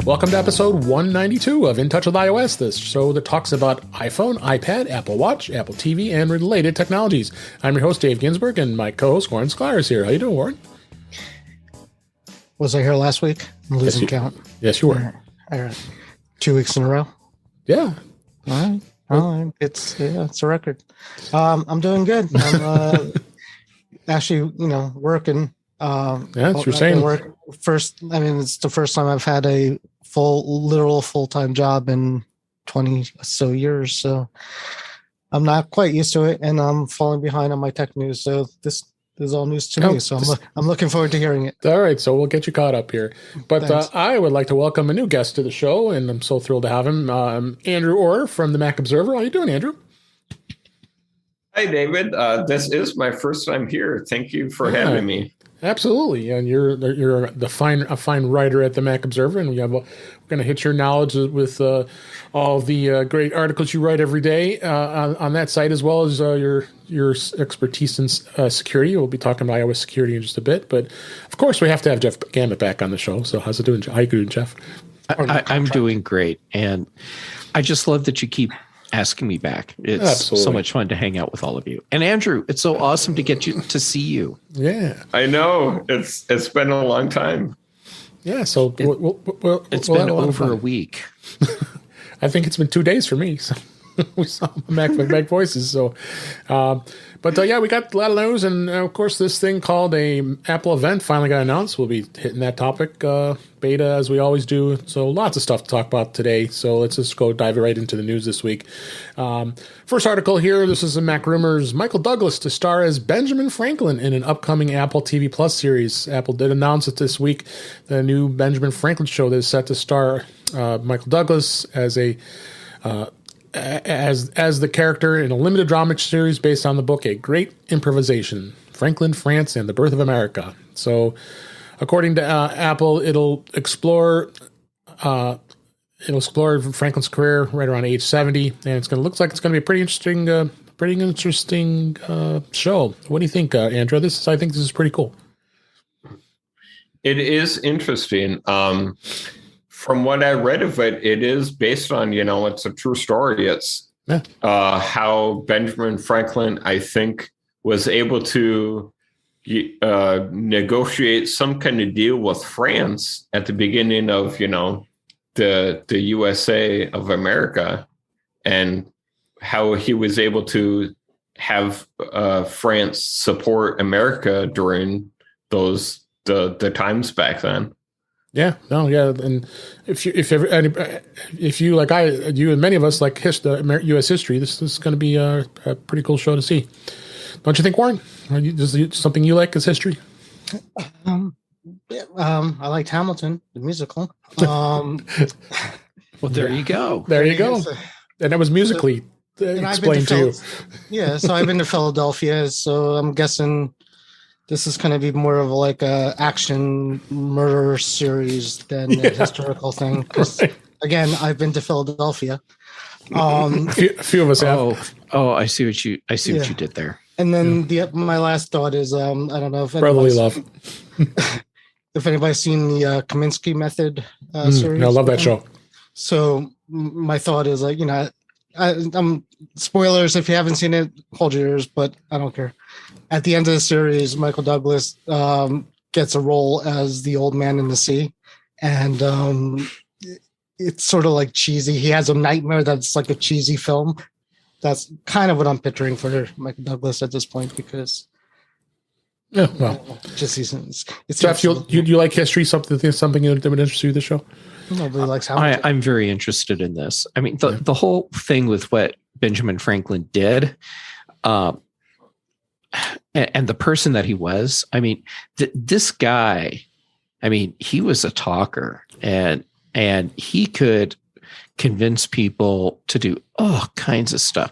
Welcome to episode 192 of In Touch with iOS, the show that talks about iPhone, iPad, Apple Watch, Apple TV, and related technologies. I'm your host, Dave Ginsburg, and my co-host, Warren Sklar, is here. How you doing, Warren? Was I here last week? I'm losing count. Yes, you were. All right. 2 weeks in a row? Yeah. All right. It's a record. I'm doing good. I'm actually, working. That's what you're saying. It's the first time I've had a literal full-time job in 20 so years. So I'm not quite used to it, and I'm falling behind on my tech news. So this is all news to me. So I'm looking forward to hearing it. All right. So we'll get you caught up here. But I would like to welcome a new guest to the show, and I'm so thrilled to have him. Andrew Orr from the Mac Observer. How you doing, Andrew? Hi, David. This is my first time here. Thank you for having me. Absolutely, and you're a fine writer at the Mac Observer, and we're going to hit your knowledge with all the great articles you write every day on that site, as well as your expertise in security. We'll be talking about iOS security in just a bit, but of course we have to have Jeff Gamet back on the show. So how's it doing? How you doing, Jeff? I'm doing great, and I just love that you keep asking me back. It's Absolutely. So much fun to hang out with all of you. And Andrew, it's so awesome to get you to see you. Yeah, I know it's been a long time. Yeah, so it's been over a week. I think it's been 2 days for me. So we saw Mac voices. So, we got a lot of news, and of course, this thing called a Apple event finally got announced. We'll be hitting that topic, beta, as we always do. So, lots of stuff to talk about today. So, let's just go dive right into the news this week. First article here. This is a MacRumors. Michael Douglas to star as Benjamin Franklin in an upcoming Apple TV Plus series. Apple did announce it this week. The new Benjamin Franklin show that is set to star Michael Douglas as the character in a limited drama series based on the book A Great Improvisation, Franklin, France, and the Birth of America. So, according to Apple, it'll explore Franklin's career right around age 70, and looks like it's going to be a pretty interesting show. What do you think, Andrew? I think this is pretty cool. It is interesting. From what I read of it, it is based on, it's a true story. It's how Benjamin Franklin, I think, was able to negotiate some kind of deal with France at the beginning of, the USA of America, and how he was able to have France support America during the times back then. Yeah, and if you like you and many of us like U.S. history, this is going to be a pretty cool show to see. Don't you think, Warren? Is it something you like as history? I liked Hamilton, the musical. Well, there you go. There you go. And that was musically explained to you. Yeah, so I've been to Philadelphia, so I'm guessing this is going to be more of like a action murder series than a historical thing. Because again, I've been to Philadelphia. A few of us have. Oh, I see what you did there. And then my last thought is, I don't know if brotherly love. If anybody's seen the Kaminsky Method series. I love that show. So my thought is I'm spoilers if you haven't seen it, hold your ears, but I don't care. At the end of the series, Michael Douglas gets a role as the old man in the sea, and it's sort of like cheesy. He has a nightmare that's like a cheesy film. That's kind of what I'm picturing for Michael Douglas at this point, because it's Jeff, you like history? Something that would interest you? The show. Nobody likes Hamilton. I'm very interested in this. I mean, the whole thing with what Benjamin Franklin did, and the person that he was. I mean, this guy. I mean, he was a talker, and he could convince people to do all kinds of stuff,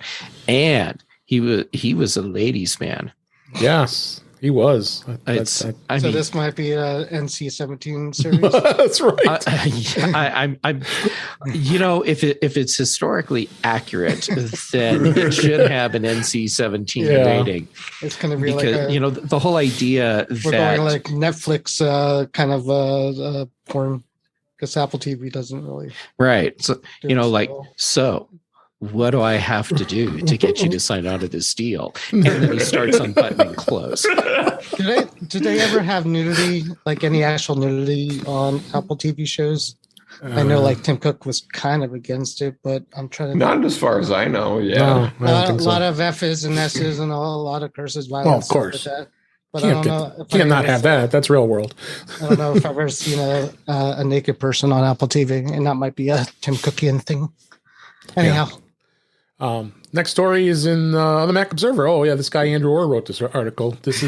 and he was a ladies' man. Yes. He was. So this might be a NC-17 series. That's right. I'm if it's historically accurate, then it should have an NC-17 rating. It's going to be because the whole idea we're going like Netflix kind of porn. because Apple TV doesn't really. Right. So, do it like, well. so what do I have to do to get you to sign on to this deal? And then he starts unbuttoning clothes. Did they ever have nudity, like any actual nudity on Apple TV shows? I know, like Tim Cook was kind of against it, but I'm trying to. Not as far as I know. Yeah. No, I don't A think so. lot of F's and S's and a lot of curses, violence. Well, of course. Stuff like that. But I don't know. If Can't I not ever have saw- that. That's real world. I don't know if I've ever seen a naked person on Apple TV, and that might be a Tim Cookian thing. Anyhow, Next story is in the Mac Observer. Oh yeah, this guy Andrew Orr wrote this article. This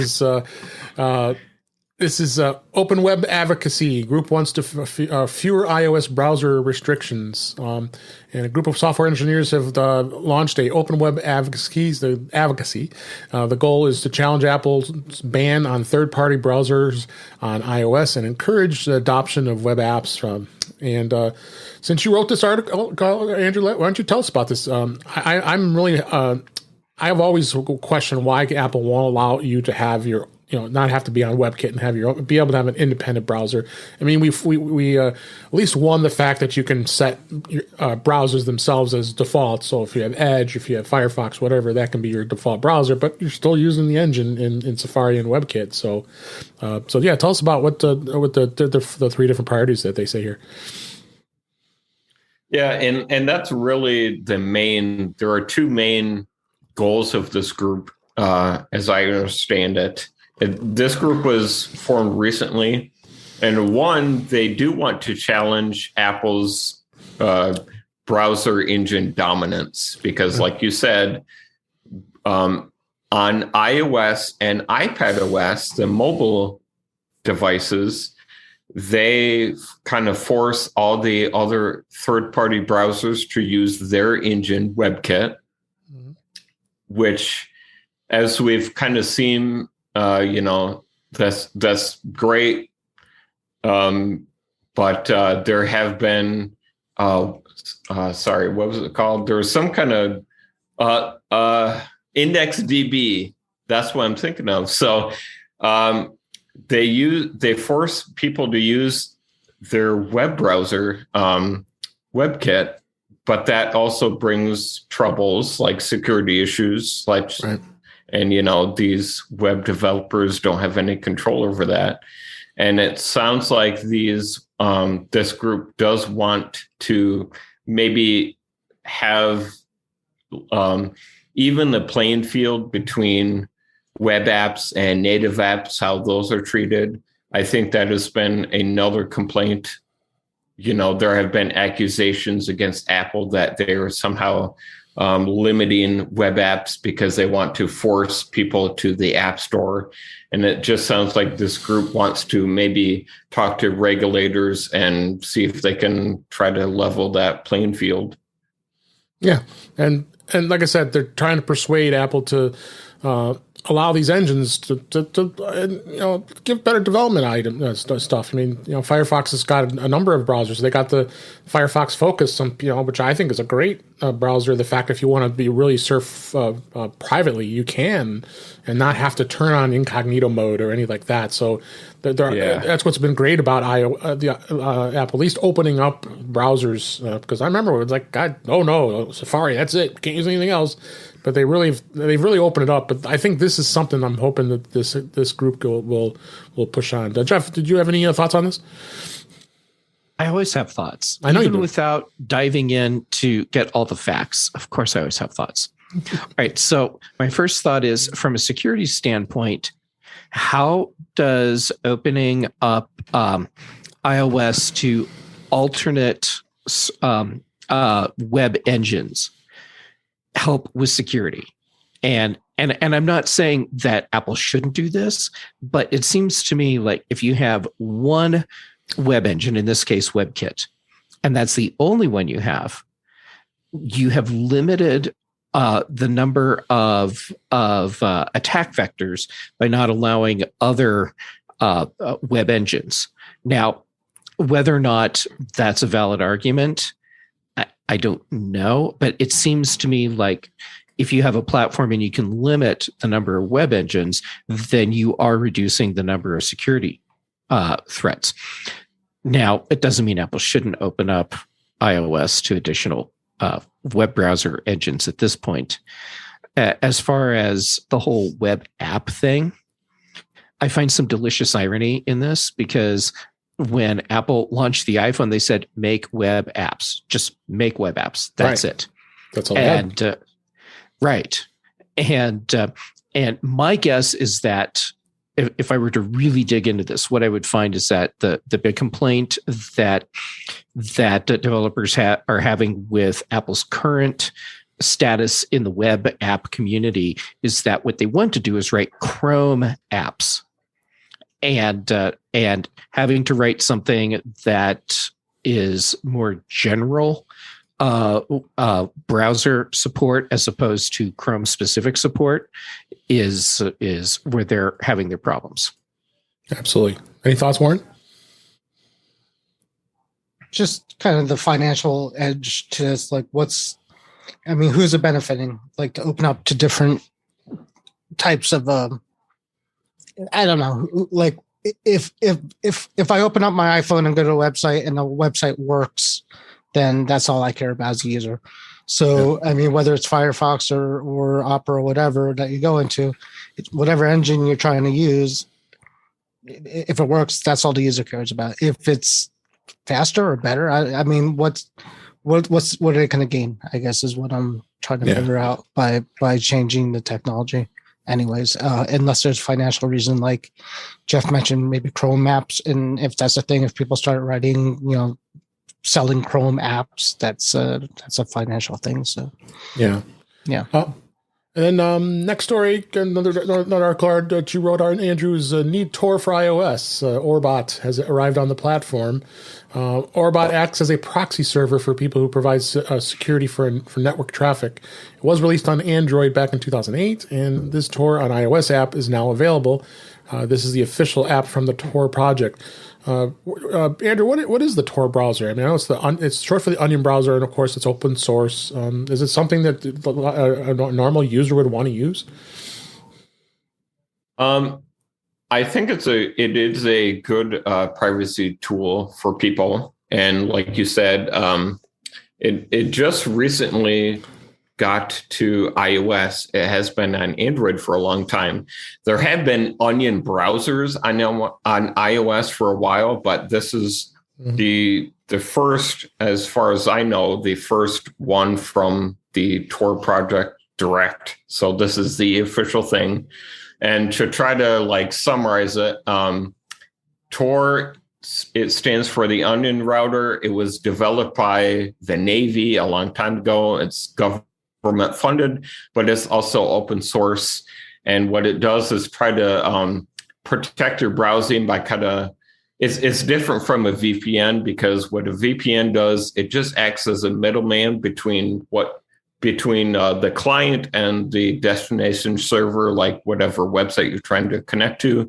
is Open Web Advocacy Group wants to fewer iOS browser restrictions. And a group of software engineers have launched a Open Web Advocacy. The goal is to challenge Apple's ban on third-party browsers on iOS and encourage the adoption of web apps. Since you wrote this article, Andrew, why don't you tell us about this? I'm really, I've always questioned why Apple won't allow you to have your, not have to be on WebKit and have your own, be able to have an independent browser. I mean, we at least won the fact that you can set your browsers themselves as default. So if you have Edge, if you have Firefox, whatever, that can be your default browser, but you're still using the engine in Safari and WebKit. So yeah, tell us about what the three different priorities that they say here. Yeah, and that's really the main. There are two main goals of this group, as I understand it. This group was formed recently, and one, they do want to challenge Apple's browser engine dominance because, like you said, on iOS and iPadOS, the mobile devices, they kind of force all the other third-party browsers to use their engine, WebKit, which, as we've kind of seen, that's great. But there have been, sorry, what was it called? There was some kind of IndexedDB. That's what I'm thinking of. So they force people to use their web browser, WebKit, but that also brings troubles like security issues, like. Right. And, these web developers don't have any control over that. And it sounds like this group does want to maybe have even the playing field between web apps and native apps, how those are treated. I think that has been another complaint. There have been accusations against Apple that they are somehow limiting web apps because they want to force people to the App Store. And it just sounds like this group wants to maybe talk to regulators and see if they can try to level that playing field. Yeah. And like I said, they're trying to persuade Apple to allow these engines to give better development stuff. I mean, Firefox has got a number of browsers. They got the Firefox Focus, which I think is a great browser. The fact if you want to be really surf privately, you can, and not have to turn on incognito mode or anything like that. So that's what's been great about Apple, at least opening up browsers. Because I remember it was like, God, no, Safari, that's it. Can't use anything else. But they've really opened it up. But I think this is something I'm hoping that this group will push on. Jeff, did you have any thoughts on this? I always have thoughts. I know even you do. Without diving in to get all the facts. Of course, I always have thoughts. All right. So my first thought is, from a security standpoint, how does opening up iOS to alternate web engines help with security? And I'm not saying that Apple shouldn't do this, but it seems to me like if you have one web engine, in this case WebKit, and that's the only one you have limited the number of attack vectors by not allowing other web engines. Now, whether or not that's a valid argument, I don't know, but it seems to me like if you have a platform and you can limit the number of web engines, then you are reducing the number of security threats. Now, it doesn't mean Apple shouldn't open up iOS to additional web browser engines at this point. As far as the whole web app thing, I find some delicious irony in this, because when Apple launched the iPhone, they said, make web apps. Just make web apps. That's Right. it. That's all. Right. And my guess is that if I were to really dig into this, what I would find is that the big complaint that developers are having with Apple's current status in the web app community is that what they want to do is write Chrome apps, and having to write something that is more general browser support as opposed to Chrome specific support is where they're having their problems. Absolutely. Any thoughts, Warren? Just kind of the financial edge to this, like who's it benefiting? Like, to open up to different types of I don't know, like if I open up my iPhone and go to a website and the website works, then that's all I care about as a user. So, I mean, whether it's Firefox or Opera or whatever that you go into, whatever engine you're trying to use, if it works, that's all the user cares about. If it's faster or better, I mean, what are they going to gain? I guess is what I'm trying to figure out by changing the technology. Anyways, unless there's financial reason, like Jeff mentioned, maybe Chrome apps, and if that's a thing, if people start writing, selling Chrome apps, that's a financial thing. So yeah. And then next story, another card that you wrote, Andrew, is need Tor for iOS. Orbot has arrived on the platform. Orbot acts as a proxy server for people who provide security for network traffic. It was released on Android back in 2008, and this Tor on iOS app is now available. This is the official app from the Tor project. Andrew, what is the Tor browser? I mean, I know it's short for the Onion browser, and of course, it's open source. Is it something that a normal user would want to use? I think it is a good privacy tool for people, and like you said, it just recently got to iOS. It has been on Android for a long time. There have been Onion browsers on iOS for a while, but this is the first, as far as I know, the first one from the Tor project direct. So this is the official thing. And to try to summarize it, Tor, it stands for the Onion router. It was developed by the Navy a long time ago. It's government funded, but it's also open source. And what it does is try to protect your browsing by it's different from a VPN, because what a VPN does, it just acts as a middleman between the client and the destination server, like whatever website you're trying to connect to.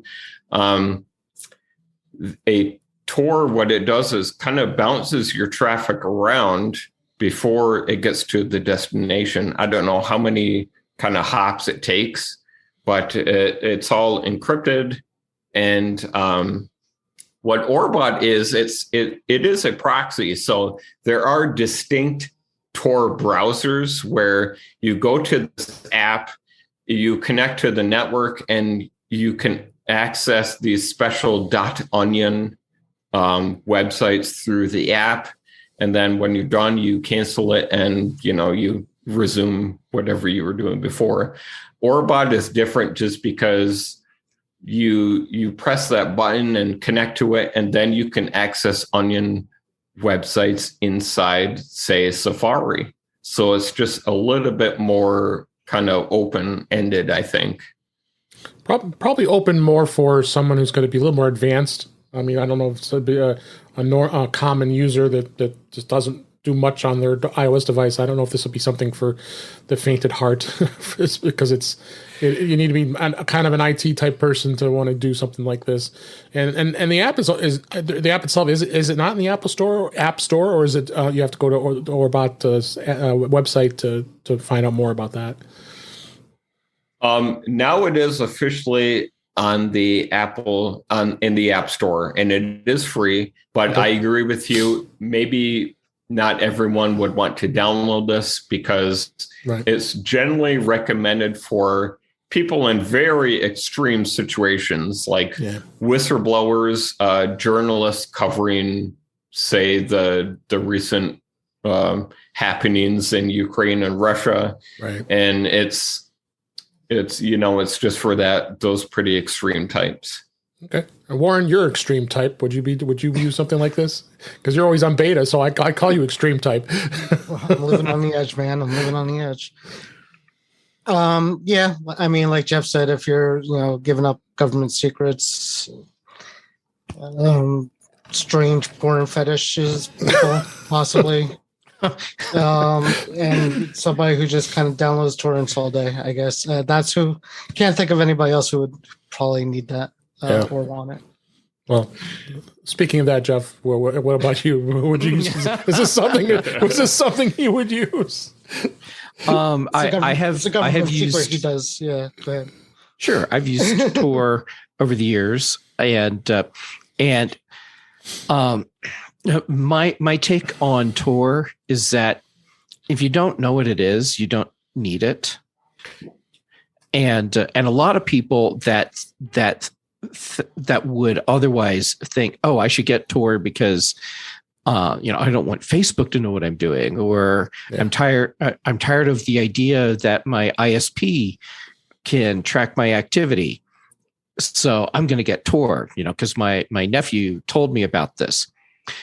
A Tor, what it does is kind of bounces your traffic around before it gets to the destination. I don't know how many kind of hops it takes, but it's all encrypted. And what Orbot is, it is a proxy. So there are distinct Tor browsers where you go to this app, you connect to the network, and you can access these special .onion websites through the app. And then when you're done, you cancel it and, you resume whatever you were doing before. Orbot is different just because you press that button and connect to it, and then you can access Onion websites inside, say, Safari. So it's just a little bit more kind of open-ended, I think. Probably open more for someone who's going to be a little more advanced. I mean, I don't know if it's a common user that just doesn't do much on their iOS device. I don't know if this would be something for the faint at heart, because you need to be kind of an IT type person to want to do something like this. And the app is the app itself, is it not in the App Store, or is it you have to go to Orbot's website to find out more about that? Now it is officially on the Apple in the App Store, and it is free. But I agree with you. Maybe not everyone would want to download this because it's generally recommended for people in very extreme situations, like whistleblowers, journalists covering, say, the recent happenings in Ukraine and Russia, and it's just for those pretty extreme types. Okay, Warren, you're extreme type. Would you use something like this? Because you're always on beta, so I call you extreme type. I'm living on the edge, man. I'm living on the edge. Yeah, I mean, like Jeff said, if you're giving up government secrets, strange porn fetishes, people, possibly. And somebody who just kind of downloads torrents all day, I guess. That's who. Can't think of anybody else who would probably need that or want it. Well, speaking of that, Jeff, what about you? Would you use? Was this something you would use? I have used. He does. Yeah. Go ahead. Sure, I've used Tor over the years, and my take on Tor is that if you don't know what it is, you don't need it. And a lot of people that would otherwise think, oh, I should get Tor because I don't want Facebook to know what I'm doing, or I'm tired of the idea that my ISP can track my activity. So I'm going to get Tor, because my nephew told me about this.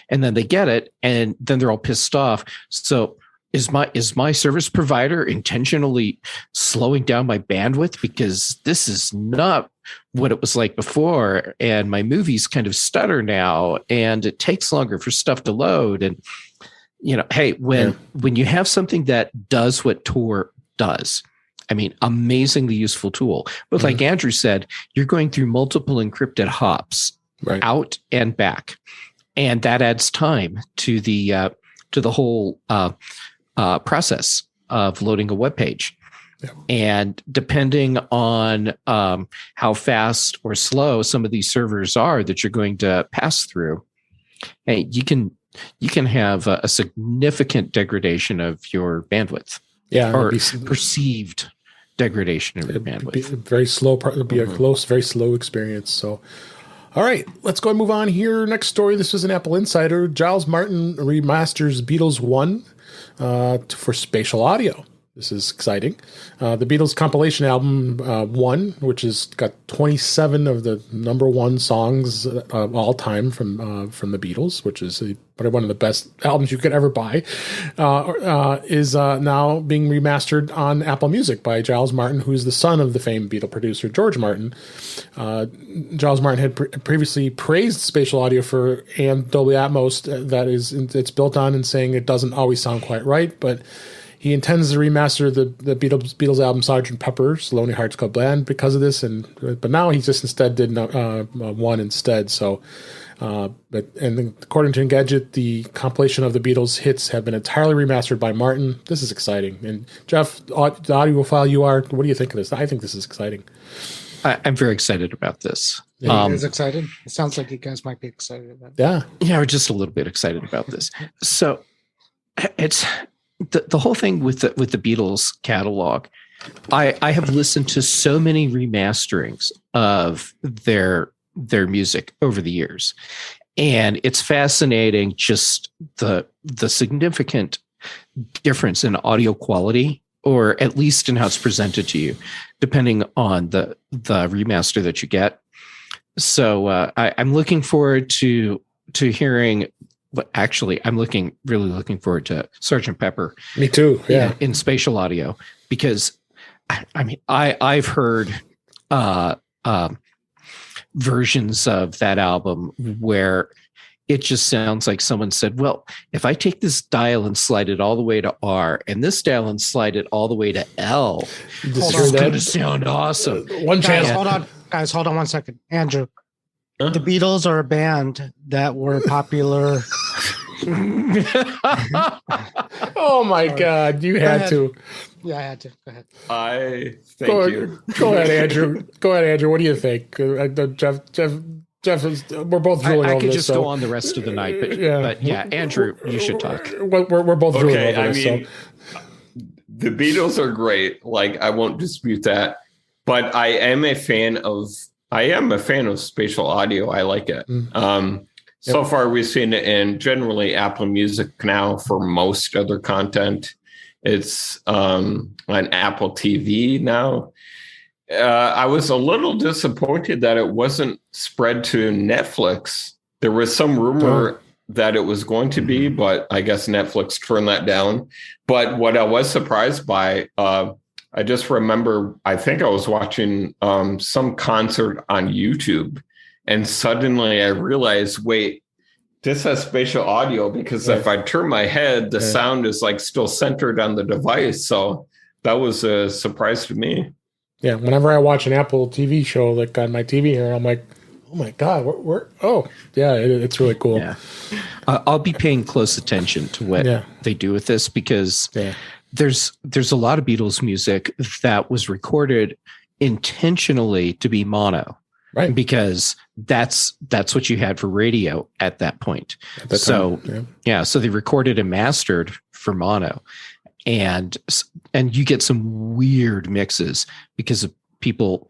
And then they get it, and then they're all pissed off. So is my service provider intentionally slowing down my bandwidth because this is not what it was like before, and my movies kind of stutter now, and it takes longer for stuff to load. And hey, when you have something that does what Tor does, I mean, amazingly useful tool. But like Andrew said, you're going through multiple encrypted hops out and back. And that adds time to the whole process of loading a web page. Yeah. And depending on how fast or slow some of these servers are that you're going to pass through, hey, you can have a significant degradation of your bandwidth. Yeah, or perceived degradation of your bandwidth. Very slow. It'll be a close, very slow experience. So. All right, let's go and move on here. Next story. This was an Apple Insider. Giles Martin remasters Beatles 1 for spatial audio. This is exciting. The Beatles compilation album 1, which has got 27 of the number one songs of all time from the Beatles, which is probably one of the best albums you could ever buy, is now being remastered on Apple Music by Giles Martin, who is the son of the famed Beatle producer George Martin. Giles Martin had previously praised spatial audio for and Dolby Atmos it's built on, and saying it doesn't always sound quite right, but he intends to remaster the Beatles album Sgt. Pepper's Lonely Hearts Club Band because of this, but now he just instead did one instead. So, but according to Engadget, the compilation of the Beatles hits have been entirely remastered by Martin. This is exciting. And Jeff, the audiophile you are, what do you think of this? I think this is exciting. I'm very excited about this. You guys excited? It sounds like you guys might be excited about it. Yeah, we're just a little bit excited about this. So it's. The whole thing with the Beatles catalog, I have listened to so many remasterings of their music over the years, and it's fascinating just the significant difference in audio quality, or at least in how it's presented to you, depending on the remaster that you get. So I'm looking forward to hearing. But actually, I'm really looking forward to Sgt. Pepper. Me too. Yeah, in spatial audio, because I mean, I've heard versions of that album where it just sounds like someone said, "Well, if I take this dial and slide it all the way to R, and this dial and slide it all the way to L, it's going to sound awesome." One channel. Hold on 1 second, Andrew. The Beatles are a band that were popular Oh my God, you had to. Yeah, I had to. Go ahead. Thank you. Go ahead, Andrew. Go ahead, Andrew. What do you think? Jeff is, we're both drooling I over could this. just go on the rest of the night, but yeah, Andrew, you should talk. We're both drooling over this. I mean, the Beatles are great. Like, I won't dispute that. But I am a fan of spatial audio. I like it. So far, we've seen it in generally Apple Music now for most other content. It's on Apple TV now. I was a little disappointed that it wasn't spread to Netflix. There was some rumor that it was going to be, but I guess Netflix turned that down. But what I was surprised by, I just remember, I think I was watching some concert on YouTube, and suddenly I realized, wait, this has spatial audio, because if I turn my head, the sound is like still centered on the device. So that was a surprise to me. Yeah, whenever I watch an Apple TV show like on my TV here, I'm like, oh my God, it's really cool. Yeah. I'll be paying close attention to what they do with this, because there's a lot of Beatles music that was recorded intentionally to be mono. Right. Because that's what you had for radio at that point. So they recorded and mastered for mono. And you get some weird mixes because of people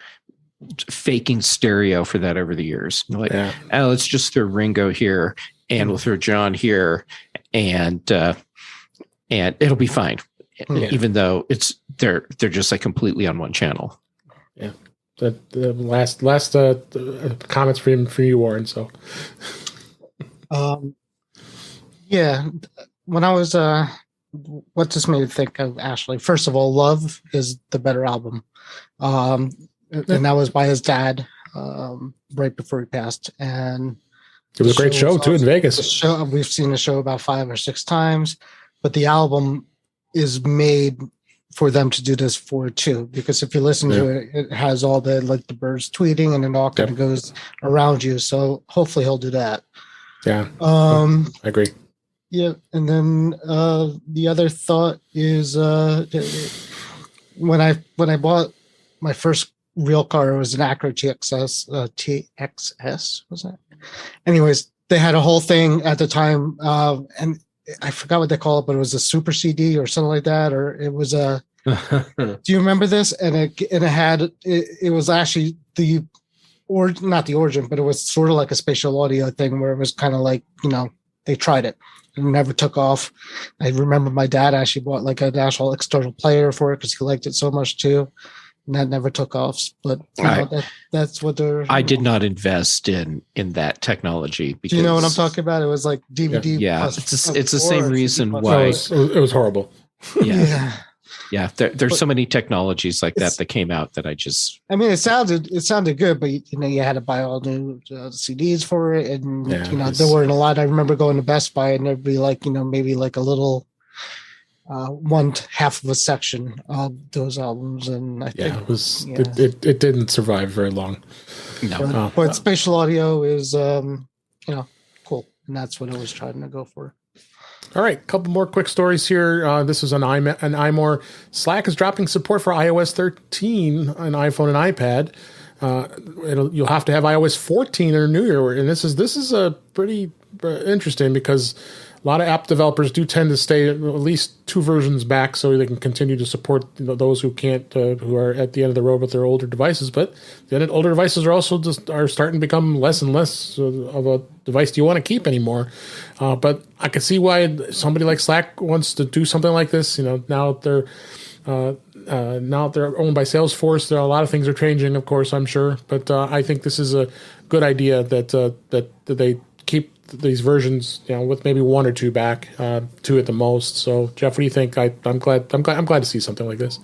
faking stereo for that over the years. Like, let's just throw Ringo here, and we'll throw John here, and it'll be fine, even though they're just like completely on one channel. Yeah, the last comments for you, Warren. So, when I was what this made me think of, Ashley. First of all, Love is the better album. And that was by his dad right before he passed. And it was a great show, too, in Vegas. We've seen the show about 5 or 6 times, but the album is made for them to do this for, too. Because if you listen to it, it has all the birds tweeting, and it all kind of goes around you. So hopefully he'll do that. Yeah, I agree. Yeah, and then the other thought is when I bought my first real car, it was an Acura TXS, was that? Anyways, they had a whole thing at the time, and I forgot what they call it, but it was a Super CD or something like that, or it was a. Do you remember this? And it was actually not the origin, but it was sort of like a spatial audio thing where it was kind of like, they tried it. It never took off. I remember my dad actually bought like an actual external player for it because he liked it so much too, and that never took off. But that's what they're. I did not invest in that technology. Because, do you know what I'm talking about? It was like DVD. Yeah, it's the same reason why it was horrible. Yeah. There's so many technologies like that came out that I just. I mean, it sounded good, but you had to buy all new CDs for it, and there weren't a lot. I remember going to Best Buy, and there'd be like maybe like a little one half of a section of those albums, and I think it didn't survive very long. No, but spatial audio is cool, and that's what I was trying to go for. All right, a couple more quick stories here. This is an iMore. Slack is dropping support for iOS 13 on iPhone and iPad. You'll have to have iOS 14 or newer, and this is a pretty interesting because a lot of app developers do tend to stay at least 2 versions back so they can continue to support those who can't, who are at the end of the road with their older devices. But the older devices are also are starting to become less and less of a device you want to keep anymore. But I can see why somebody like Slack wants to do something like this. Now they're owned by Salesforce. There are a lot of things are changing, of course, I'm sure. But I think this is a good idea that they keep these versions, with maybe 1 or 2 back, 2 at the most. So, Jeff, what do you think? I'm glad to see something like this.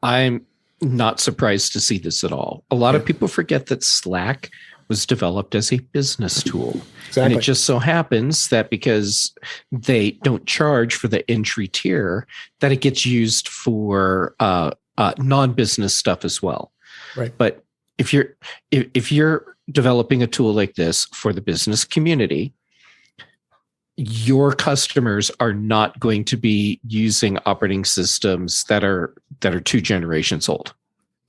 I'm not surprised to see this at all. A lot of people forget that Slack was developed as a business tool. Exactly. And it just so happens that because they don't charge for the entry tier, that it gets used for non-business stuff as well. Right. But if you're developing a tool like this for the business community, your customers are not going to be using operating systems that are 2 generations old.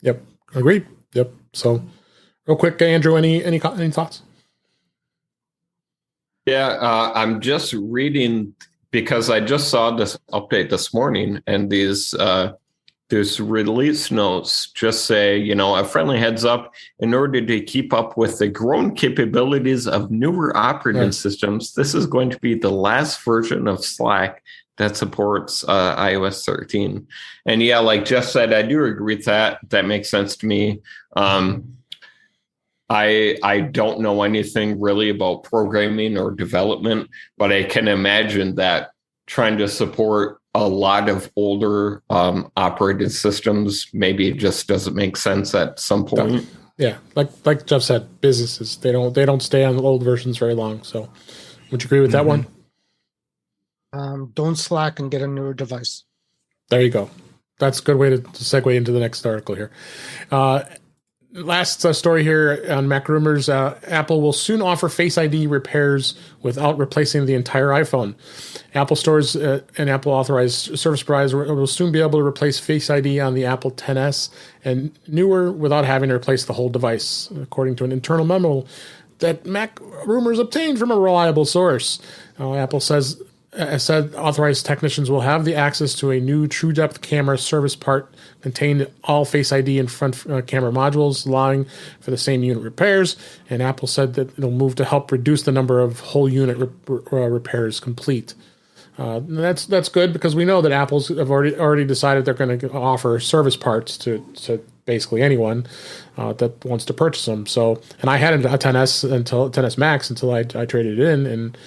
Yep. Agreed. Yep. So real quick, Andrew, any thoughts? Yeah, I'm just reading because I just saw this update this morning, and these release notes just say, a friendly heads up, in order to keep up with the growing capabilities of newer operating systems, this is going to be the last version of Slack that supports iOS 13. And yeah, like Jeff said, I do agree with that. That makes sense to me. I don't know anything really about programming or development, but I can imagine that trying to support a lot of older operating systems, maybe it just doesn't make sense at some point. Yeah, like Jeff said, businesses they don't stay on the old versions very long. So, would you agree with that one? Don't slack and get a newer device. There you go. That's a good way to segue into the next article here. Last story here on MacRumors, Apple will soon offer Face ID repairs without replacing the entire iPhone. Apple stores and Apple authorized service providers will soon be able to replace Face ID on the Apple XS and newer without having to replace the whole device, according to an internal memo that MacRumors obtained from a reliable source. Apple said authorized technicians will have the access to a new true depth camera service part containing all Face ID and front camera modules, allowing for the same unit repairs. And Apple said that it'll move to help reduce the number of whole unit repairs complete. That's good because we know that Apple's have already decided they're going to offer service parts to basically anyone that wants to purchase them. So, and I had a XS Max until I traded it in and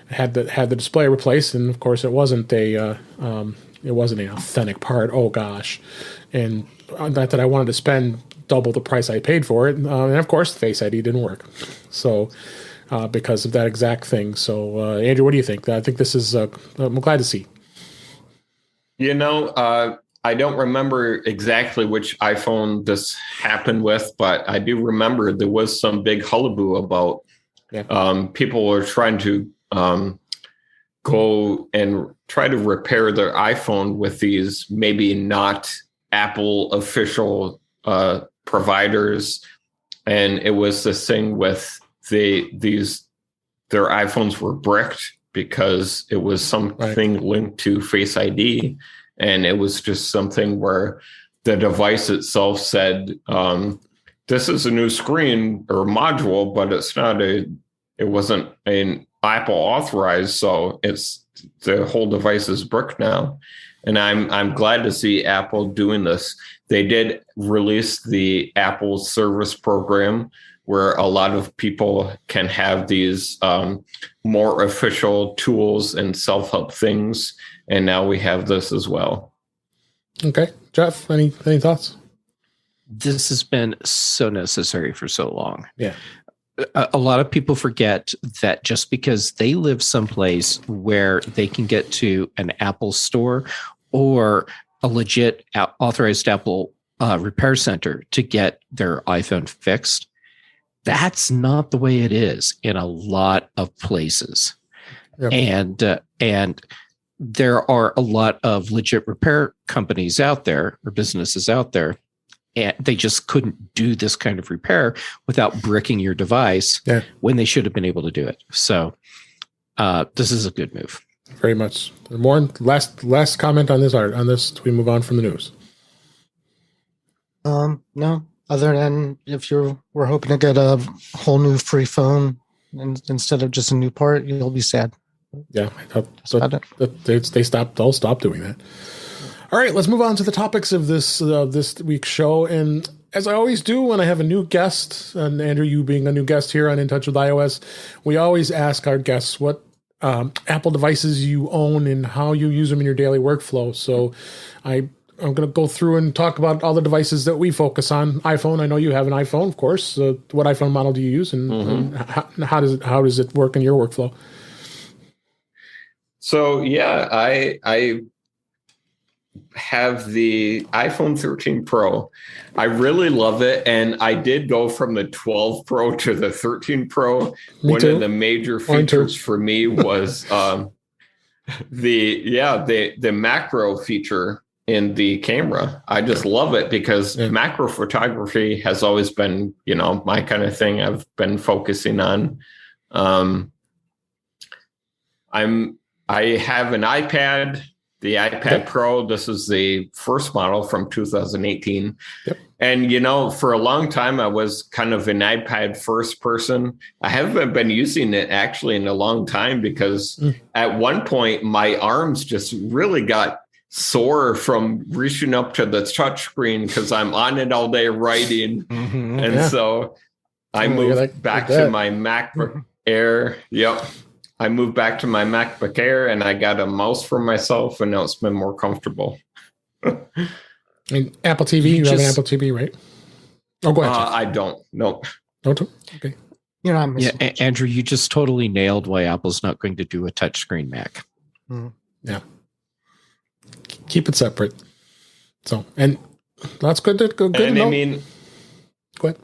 had the display replaced, and of course it wasn't an authentic part. Oh gosh, and not that I wanted to spend double the price I paid for it, and of course the Face ID didn't work. So because of that exact thing. So Andrew, what do you think? I think this is I'm glad to see. I don't remember exactly which iPhone this happened with, but I do remember there was some big hullabaloo about people were trying to go and try to repair their iPhone with these maybe not Apple official providers, and it was this thing with their iPhones were bricked because it was something linked to Face ID, and it was just something where the device itself said, "This is a new screen or module, but it's not it wasn't an Apple authorized, so it's the whole device is bricked now." And I'm glad to see Apple doing this. They did release the Apple Service Program, where a lot of people can have these more official tools and self-help things, and now we have this as well. Okay, Jeff, any thoughts? This has been so necessary for so long. Yeah. A lot of people forget that just because they live someplace where they can get to an Apple store or a legit authorized Apple repair center to get their iPhone fixed, that's not the way it is in a lot of places. Yep. And there are a lot of legit repair companies out there or businesses out there, and they just couldn't do this kind of repair without bricking your device when they should have been able to do it. So this is a good move. Very much. More last comment on this art. On this, we move on from the news. No. Other than if we're hoping to get a whole new free phone instead of just a new part, you'll be sad. Yeah, they'll stop doing that. All right, let's move on to the topics of this week's show. And as I always do when I have a new guest, and Andrew, you being a new guest here on In Touch with iOS, we always ask our guests what Apple devices you own and how you use them in your daily workflow. So I'm going to go through and talk about all the devices that we focus on. iPhone, I know you have an iPhone, of course. What iPhone model do you use, and how does it work in your workflow? So yeah, I have the iPhone 13 Pro. I really love it, and I did go from the 12 Pro to the 13 Pro. One of the major features for me was the macro feature in the camera. I just love it because macro photography has always been, my kind of thing I've been focusing on. I have an iPad, the iPad Pro. This is the first model from 2018. Yep. And, for a long time, I was kind of an iPad first person. I haven't been using it actually in a long time because at one point my arms just really got sore from reaching up to the touch screen because I'm on it all day writing. So I moved back to my MacBook Air. Yep. I moved back to my MacBook Air and I got a mouse for myself, and now it's been more comfortable. And Apple TV, you have an Apple TV, right? Oh, go ahead. I don't. No. Don't? Okay. Andrew, you just totally nailed why Apple's not going to do a touchscreen Mac. Yeah. Keep it separate. So, and that's good. Good. And I mean, go ahead.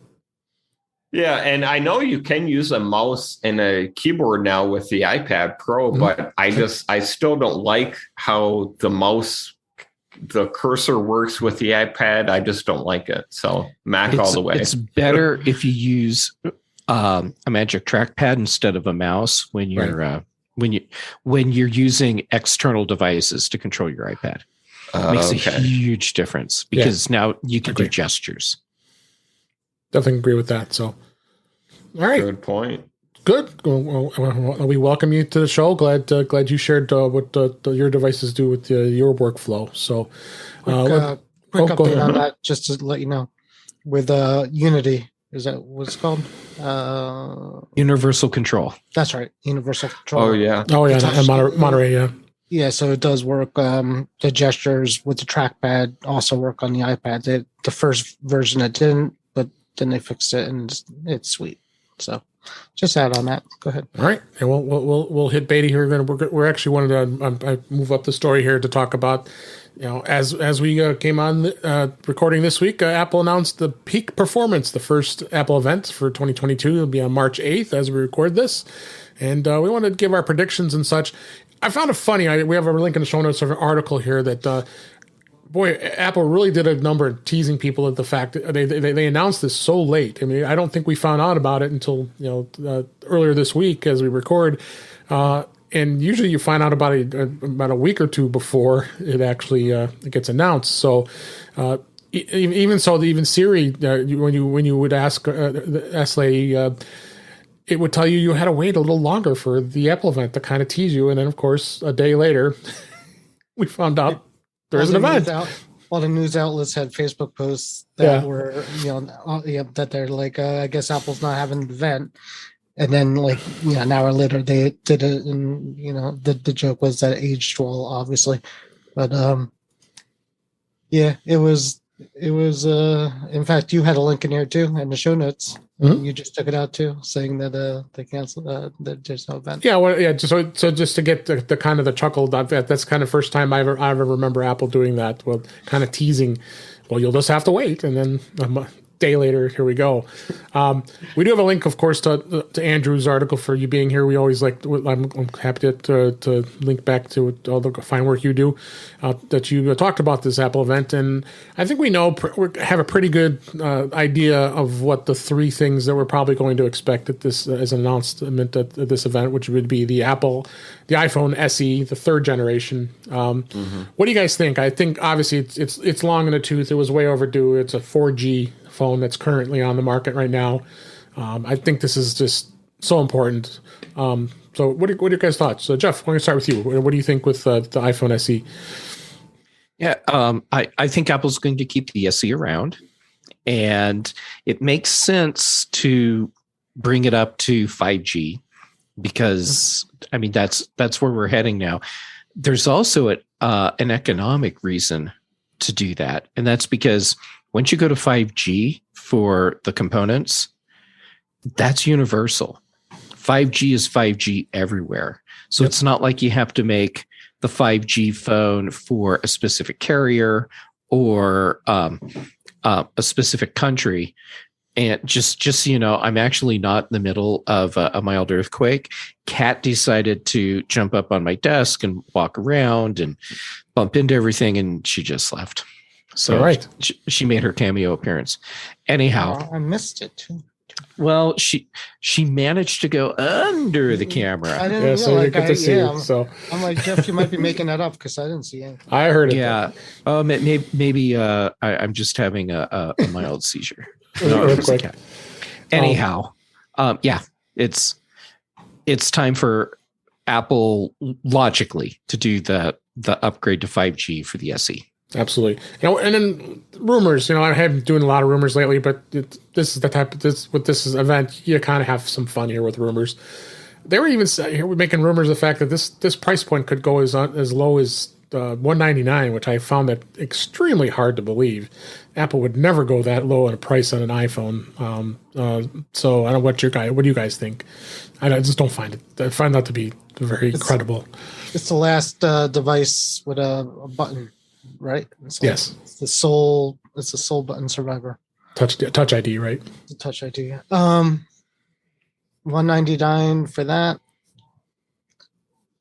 Yeah, and I know you can use a mouse and a keyboard now with the iPad Pro, but I still don't like how the cursor works with the iPad. I just don't like it. So Mac all the way. It's better if you use a Magic Trackpad instead of a mouse when you're when you're using external devices to control your iPad. It makes a huge difference because now you can do gestures. Definitely agree with that. So, all right. Good point. Good. Well, we welcome you to the show. Glad you shared what your devices do with your workflow. So, quick update on that, just to let you know. With Unity, is that what it's called? Universal Control. That's right. Universal Control. Oh yeah. And Monterey. Yeah. Yeah, so it does work. The gestures with the trackpad also work on the iPad. The first version it didn't, but then they fixed it, and it's sweet. So, just add on that. Go ahead. All right, and we'll hit Beatty here. We're actually wanted to move up the story here to talk about, as we came on recording this week, Apple announced the Peak Performance, the first Apple event for 2022. It'll be on March 8th as we record this, and we wanted to give our predictions and such. I found it funny. We have a link in the show notes of an article here that, Apple really did a number of teasing people at the fact that they announced this so late. I mean, I don't think we found out about it until earlier this week as we record. And usually you find out about a week or two before it actually it gets announced. So even Siri, when you would ask the S lady. It would tell you had to wait a little longer for the Apple event to kind of tease you. And then, of course, a day later, we found out there's an event. All the news outlets had Facebook posts that were, that they're like, I guess Apple's not having an event. And then, an hour later, they did it. And, the joke was that it aged well, obviously. But, it was, in fact, you had a link in here too in the show notes. Mm-hmm. You just took it out too, saying that they canceled that there's no event. Yeah, so just to get the kind of the chuckle, that's kind of first time I ever remember Apple doing that. Well, kind of teasing. Well, you'll just have to wait, and then a day later, here we go. We do have a link, of course, to Andrew's article for you being here. We always I'm happy to link back to all the fine work you do. That you talked about this Apple event, and I think we have a pretty good idea of what the three things that we're probably going to expect at this as an announcement at this event, which would be the iPhone SE, the third generation. What do you guys think? I think obviously it's long in the tooth. It was way overdue. It's a 4G phone that's currently on the market right now. I think this is just so important. So what are your guys' thoughts? So Jeff, I'm going to start with you. What do you think with the iPhone SE? Yeah, I think Apple's going to keep the SE around, and it makes sense to bring it up to 5G because, I mean, that's where we're heading now. There's also an economic reason to do that, and that's because once you go to 5G for the components, that's universal. 5G is 5G everywhere. So It's not like you have to make the 5G phone for a specific carrier or a specific country. And just so you know, I'm actually not in the middle of a mild earthquake. Kat decided to jump up on my desk and walk around and bump into everything, and she just left. So all right. she made her cameo appearance. Anyhow, I missed it too. well, she managed to go under the camera. I didn't Yeah, know. so you get to see it. So I'm like, Jeff, you might be making that up because I didn't see it. I heard it. Yeah. Maybe I'm just having a mild seizure. No, Earthquake. Anyhow, yeah, it's time for Apple logically to do the upgrade to 5G for the SE. Absolutely. And then rumors. I have been doing a lot of rumors lately, but this is the type of with this event, you kind of have some fun here with rumors. They were even we're making rumors of the fact that this price point could go as low as $199, which I found that extremely hard to believe. Apple would never go that low in a price on an iPhone. So I don't know what do you guys think? I just don't find it. I find that to be very credible. It's the last device with a button, right? Yes. It's the sole button survivor. Touch ID, right? The Touch ID. $199 for that.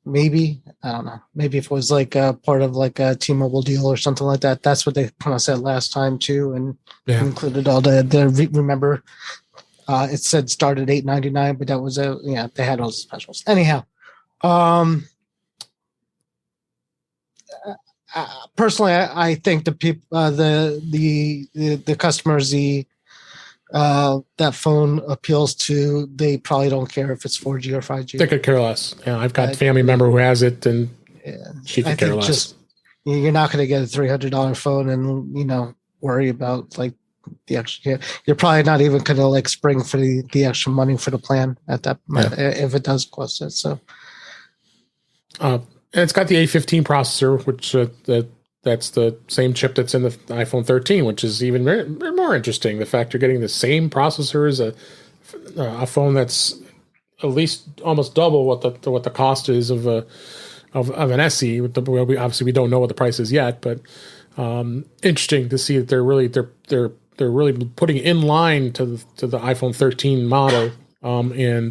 Maybe, I don't know. Maybe if it was like a part of like a T-Mobile deal or something like that. That's what they kind of said last time too, and included all the remember. It said start at $899, but that was they had all the specials. Anyhow, personally, I think the people, the customers, that phone appeals to. They probably don't care if it's 4G or 5G. They could care less. Yeah, I've got a family member who has it, and she could care less. Just, you're not going to get a $300 phone and worry about like the extra. You're probably not even going to like spring for the extra money for the plan at that if it does cost it. So, and it's got the A15 processor, which that's the same chip that's in the iPhone 13, which is even more interesting. The fact you're getting the same processor as a phone that's at least almost double what the cost is of an SE. We don't know what the price is yet, but interesting to see that they're really putting in line to the iPhone 13 model, and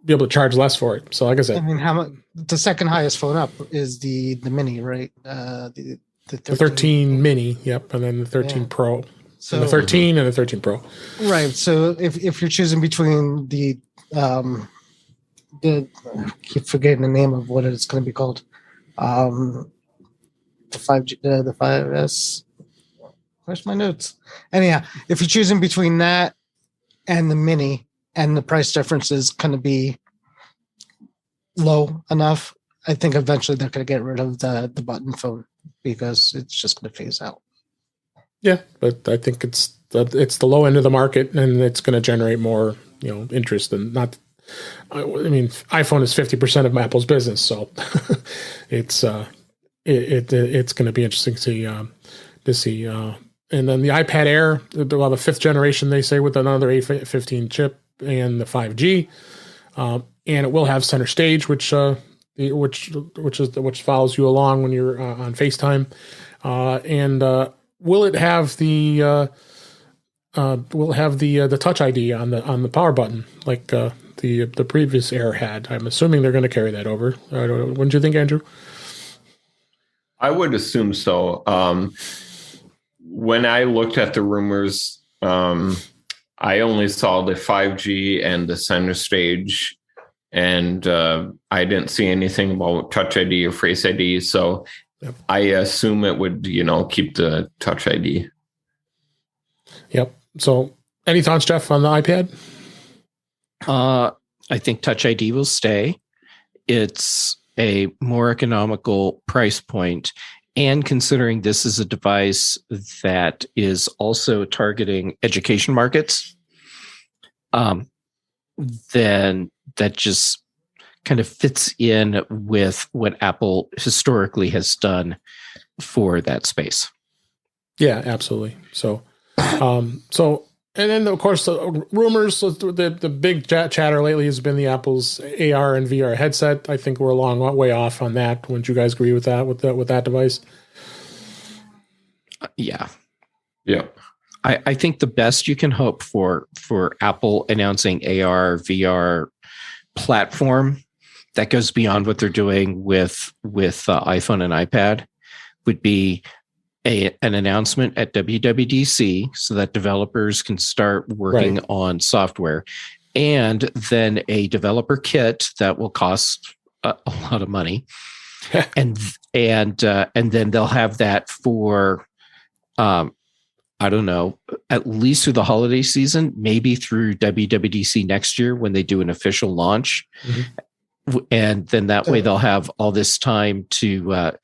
be able to charge less for it. So, like I said, I mean, how much? The second highest phone up is the Mini, right? The 13 Mini, yep, and then the 13 Pro. So the 13 and the 13 Pro. Right. So if you're choosing between the I keep forgetting the name of what it's going to be called, the 5G, the 5S. Where's my notes? Anyhow, if you're choosing between that and the Mini, and the price difference is going to be low enough, I think eventually they're going to get rid of the button phone because it's just going to phase out. Yeah, but I think it's the low end of the market, and it's going to generate more interest. And not, I mean, iPhone is 50% of Apple's business, so it's going to be interesting to see. And then the iPad Air, the fifth generation, they say, with another A15 chip and the 5G, and it will have center stage, which follows you along when you're on FaceTime, and will it have the Touch ID on the power button like the previous Air had? I'm assuming they're going to carry that over. Wouldn't you think, Andrew? I would assume so. When I looked at the rumors, I only saw the 5G and the center stage, and I didn't see anything about Touch ID or Face ID. So yep. I assume it would, keep the Touch ID. Yep. So any thoughts, Jeff, on the iPad? I think Touch ID will stay. It's a more economical price point. And considering this is a device that is also targeting education markets, then that just kind of fits in with what Apple historically has done for that space. Yeah, absolutely. So And then, of course, the rumors. So the big chatter lately has been the Apple's AR and VR headset. I think we're a long way off on that. Wouldn't you guys agree with that? With that device? Yeah. Yeah. I think the best you can hope for Apple announcing AR VR platform that goes beyond what they're doing with iPhone and iPad would be an announcement at WWDC so that developers can start working on software, and then a developer kit that will cost a lot of money, and then they'll have that for I don't know, at least through the holiday season, maybe through WWDC next year when they do an official launch. Mm-hmm. And then that way they'll have all this time to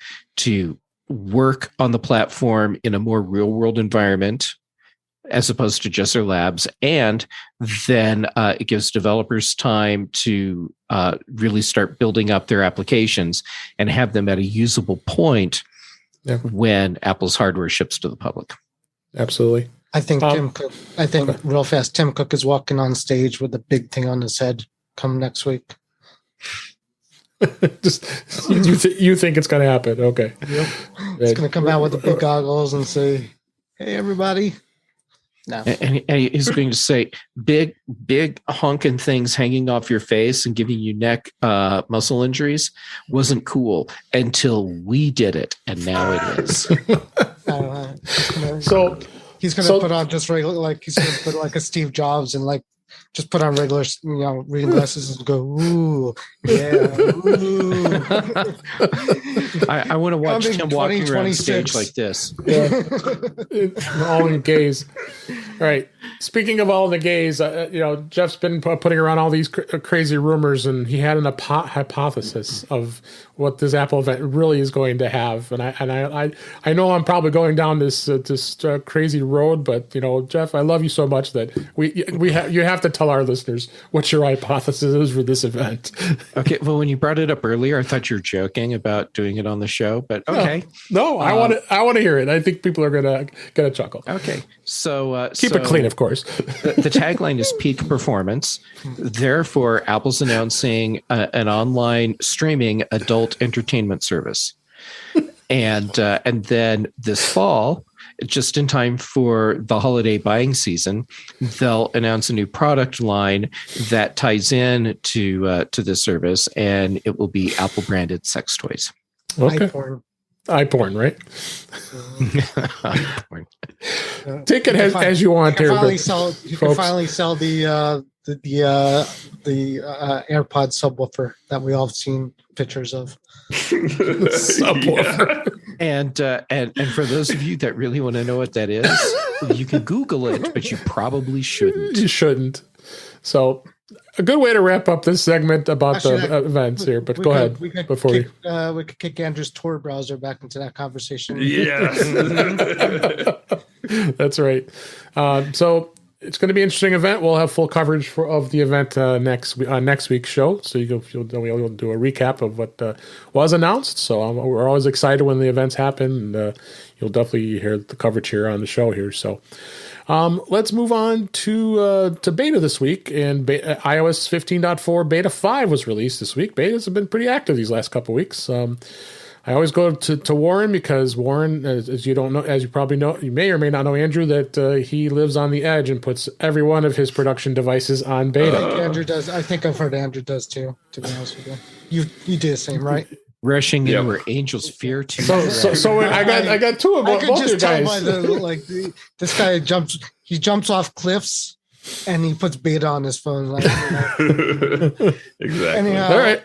work on the platform in a more real world environment as opposed to just their labs. And then it gives developers time to really start building up their applications and have them at a usable point when Apple's hardware ships to the public. Absolutely. I think Tim Cook. I think real fast. Tim Cook is walking on stage with a big thing on his head come next week. Just you think it's going to happen? Okay. Yep. It's going to come out with the big goggles and say, "Hey, everybody." No. And he's going to say, "Big honking things hanging off your face and giving you neck muscle injuries wasn't cool until we did it, and now it is." So he's going to put on just regular, like he's going to put like a Steve Jobs and like just put on regular, reading glasses and go, "Ooh, yeah." Ooh. I want to watch him walking around stage like this. Yeah. All in gaze. All right. Speaking of all the gays, Jeff's been putting around all these crazy rumors, and he had an hypothesis of what this Apple event really is going to have. And I know I'm probably going down this crazy road, but Jeff, I love you so much that you have to tell our listeners what your hypothesis is for this event. Okay. Well, when you brought it up earlier, I thought you were joking about doing it on the show, but okay. No, I want to hear it. I think people are gonna chuckle. Okay. So keep it clean, of course. The tagline is peak performance. Therefore, Apple's announcing an online streaming adult entertainment service, and then this fall, just in time for the holiday buying season, they'll announce a new product line that ties in to this service, and it will be Apple branded sex toys. Okay. iPorn, right? Take it as you want here. You can finally sell the AirPod subwoofer that we all have seen pictures of. Subwoofer. And for those of you that really want to know what that is, you can Google it, but you probably shouldn't. You shouldn't. So a good way to wrap up this segment about the events here, but go ahead. We could kick Andrew's Tor browser back into that conversation. Yes. That's right. So it's going to be an interesting event. We'll have full coverage of the event next week's show. So we'll do a recap of what was announced. So we're always excited when the events happen, and you'll definitely hear the coverage here on the show here. So let's move on to beta this week. And iOS 15.4 Beta 5 was released this week. Betas have been pretty active these last couple of weeks. I always go to Warren because Warren, as you probably know, you may or may not know, Andrew, that he lives on the edge and puts every one of his production devices on beta. I think Andrew does. I think I've heard Andrew does too, to be honest with you. You do the same, right? Rushing in where angels fear to. So I got two of both your guys. By this guy jumps off cliffs and he puts beta on his phone. Exactly. Anyhow, all right.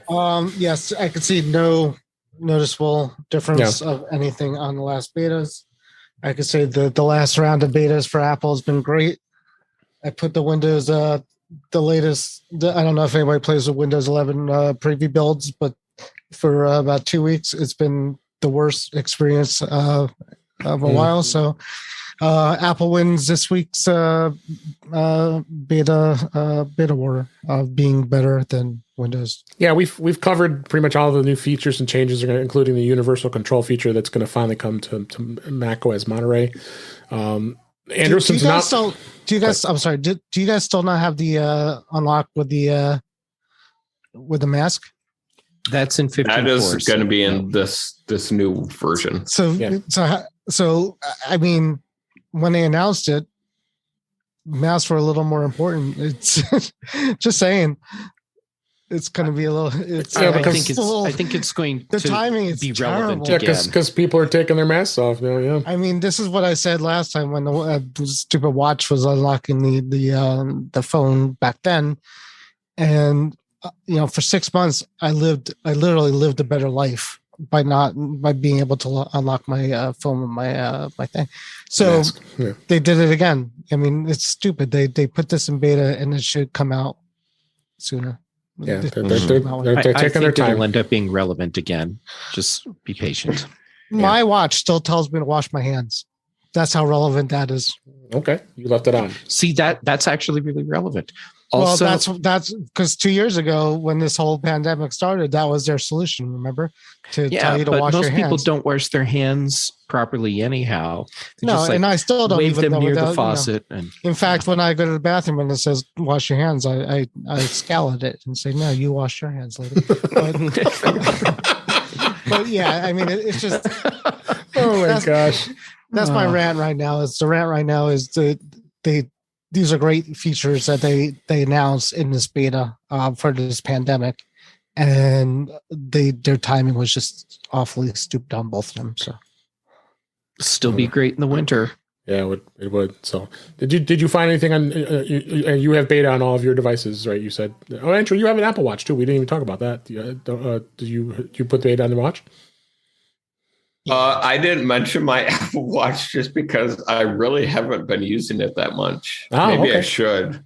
Yes, I could see no noticeable difference of anything on the last betas. I could say the last round of betas for Apple has been great. I put the Windows, the latest. I don't know if anybody plays with Windows 11 preview builds, but for about 2 weeks, it's been the worst experience of a while. So Apple wins this week's beta war of being better than Windows. Yeah, we've covered pretty much all of the new features and changes, including the universal control feature that's going to finally come to macOS Monterey. Anderson's do you guys not. still? Do you guys? I'm sorry. Do you guys still not have the unlock with the mask? That's in 15. That is going to be in this new version. So I mean, when they announced it, masks were a little more important. It's just saying. It's going to be a little. I think it's going the to timing is be relevant terrible. again. Because people are taking their masks off now. Yeah. I mean, this is what I said last time when the stupid watch was unlocking the phone back then, and for 6 months I literally lived a better life by being able to unlock my phone with my thing. So they did it again. I mean, it's stupid. They put this in beta and it should come out sooner. Yeah, they're taking their time. It'll end up being relevant again. Just be patient. My watch still tells me to wash my hands. That's how relevant that is. Okay, you left it on. See, that's actually really relevant. Also, well, that's because 2 years ago when this whole pandemic started, that was their solution. Remember, to tell you to wash your hands. Most people don't wash their hands properly anyhow. And I still don't wave even them know near the faucet. In fact, when I go to the bathroom and it says "wash your hands," I scowl at it and say, "No, you wash your hands, lady." But yeah, I mean, it's just. Oh my gosh, that's my rant right now. These are great features that they announced in this beta for this pandemic, and their timing was just awfully stupid on both of them. So, still be great in the winter. Yeah, it would. So, did you find anything on? You have beta on all of your devices, right? You said. Oh, Andrew, you have an Apple Watch too. We didn't even talk about that. Did you put beta on the watch? I didn't mention my Apple Watch just because I really haven't been using it that much. Maybe I should.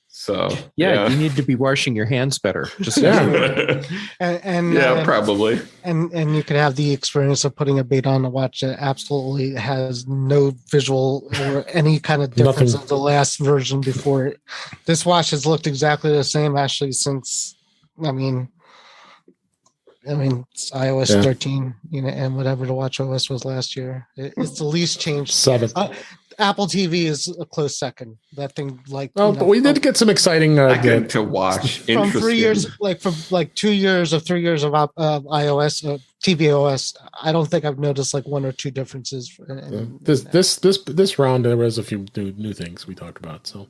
So you need to be washing your hands better. Just probably. And you could have the experience of putting a beta on the watch that absolutely has no visual or any kind of difference of the last version before it. This watch has looked exactly the same actually since. I mean, it's iOS 13, and whatever the watch OS was last year. It's the least changed. 7. Apple TV is a close second. That thing, but we did get some exciting. To watch from 3 years, from 2 years or 3 years of iOS, tvOS. I don't think I've noticed 1 or 2 differences. This round there was a few new things we talked about. So,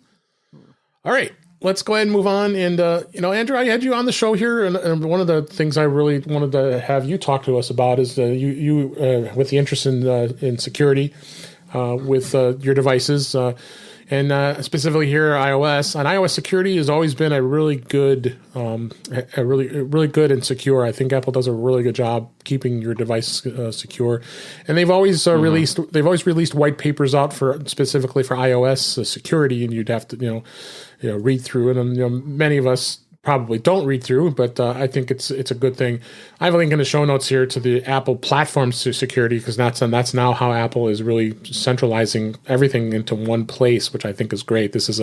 all right. Let's go ahead and move on. And, Andrew, I had you on the show here. And one of the things I really wanted to have you talk to us about is you with the interest in security with your devices. And specifically here, iOS. And iOS security has always been a really good and secure. I think Apple does a really good job keeping your device secure. And they've always released white papers out specifically for iOS security, and you'd have to read through it. And many of us probably don't read through, but I think it's a good thing. I have a link in the show notes here to the Apple platform security, because that's now how Apple is really centralizing everything into one place, which I think is great. This is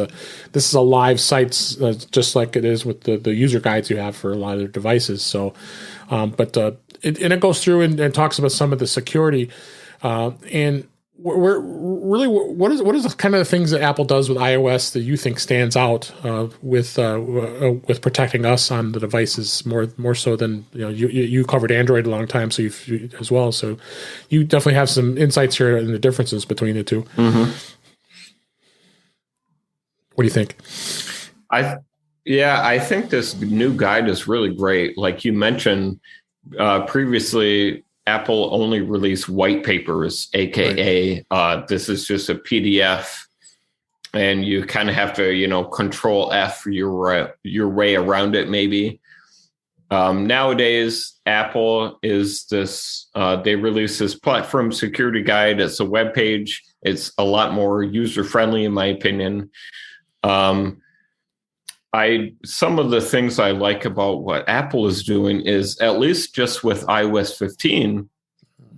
a live site, just like it is with the user guides you have for a lot of their devices. So, it goes through and talks about some of the security, and we're really what is the kind of the things that Apple does with iOS that you think stands out with protecting us on the devices more so than you covered Android a long time, so you as well, so you definitely have some insights here in the differences between the two. Mm-hmm. What do you think? I think this new guide is really great. Like you mentioned previously, Apple only released white papers, aka this is just a PDF, and you kind of have to Control F your way around it. Maybe nowadays Apple is this. They release this platform security guide. It's a web page. It's a lot more user friendly, in my opinion. Some of the things I like about what Apple is doing is, at least just with iOS 15,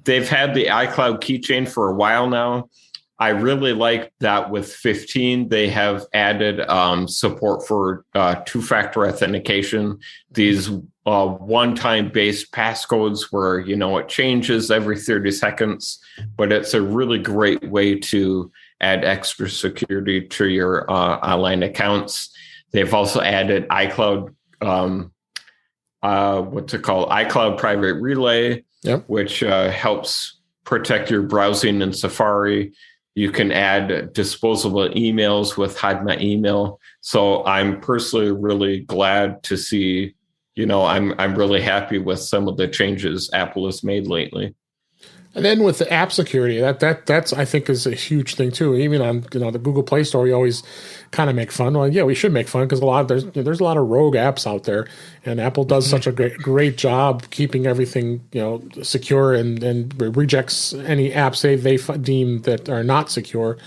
they've had the iCloud keychain for a while now. I really like that with 15, they have added support for two-factor authentication, these one-time based passcodes where, it changes every 30 seconds, but it's a really great way to add extra security to your online accounts. They've also added iCloud, iCloud Private Relay, which helps protect your browsing in Safari. You can add disposable emails with Hide My Email. So I'm personally really glad to see, I'm really happy with some of the changes Apple has made lately. And then with the app security, that's I think is a huge thing too. Even on the Google Play Store, we always kind of make fun. Well, yeah, we should make fun because there's a lot of rogue apps out there, and Apple does such a great job keeping everything secure and rejects any apps they deem that are not secure.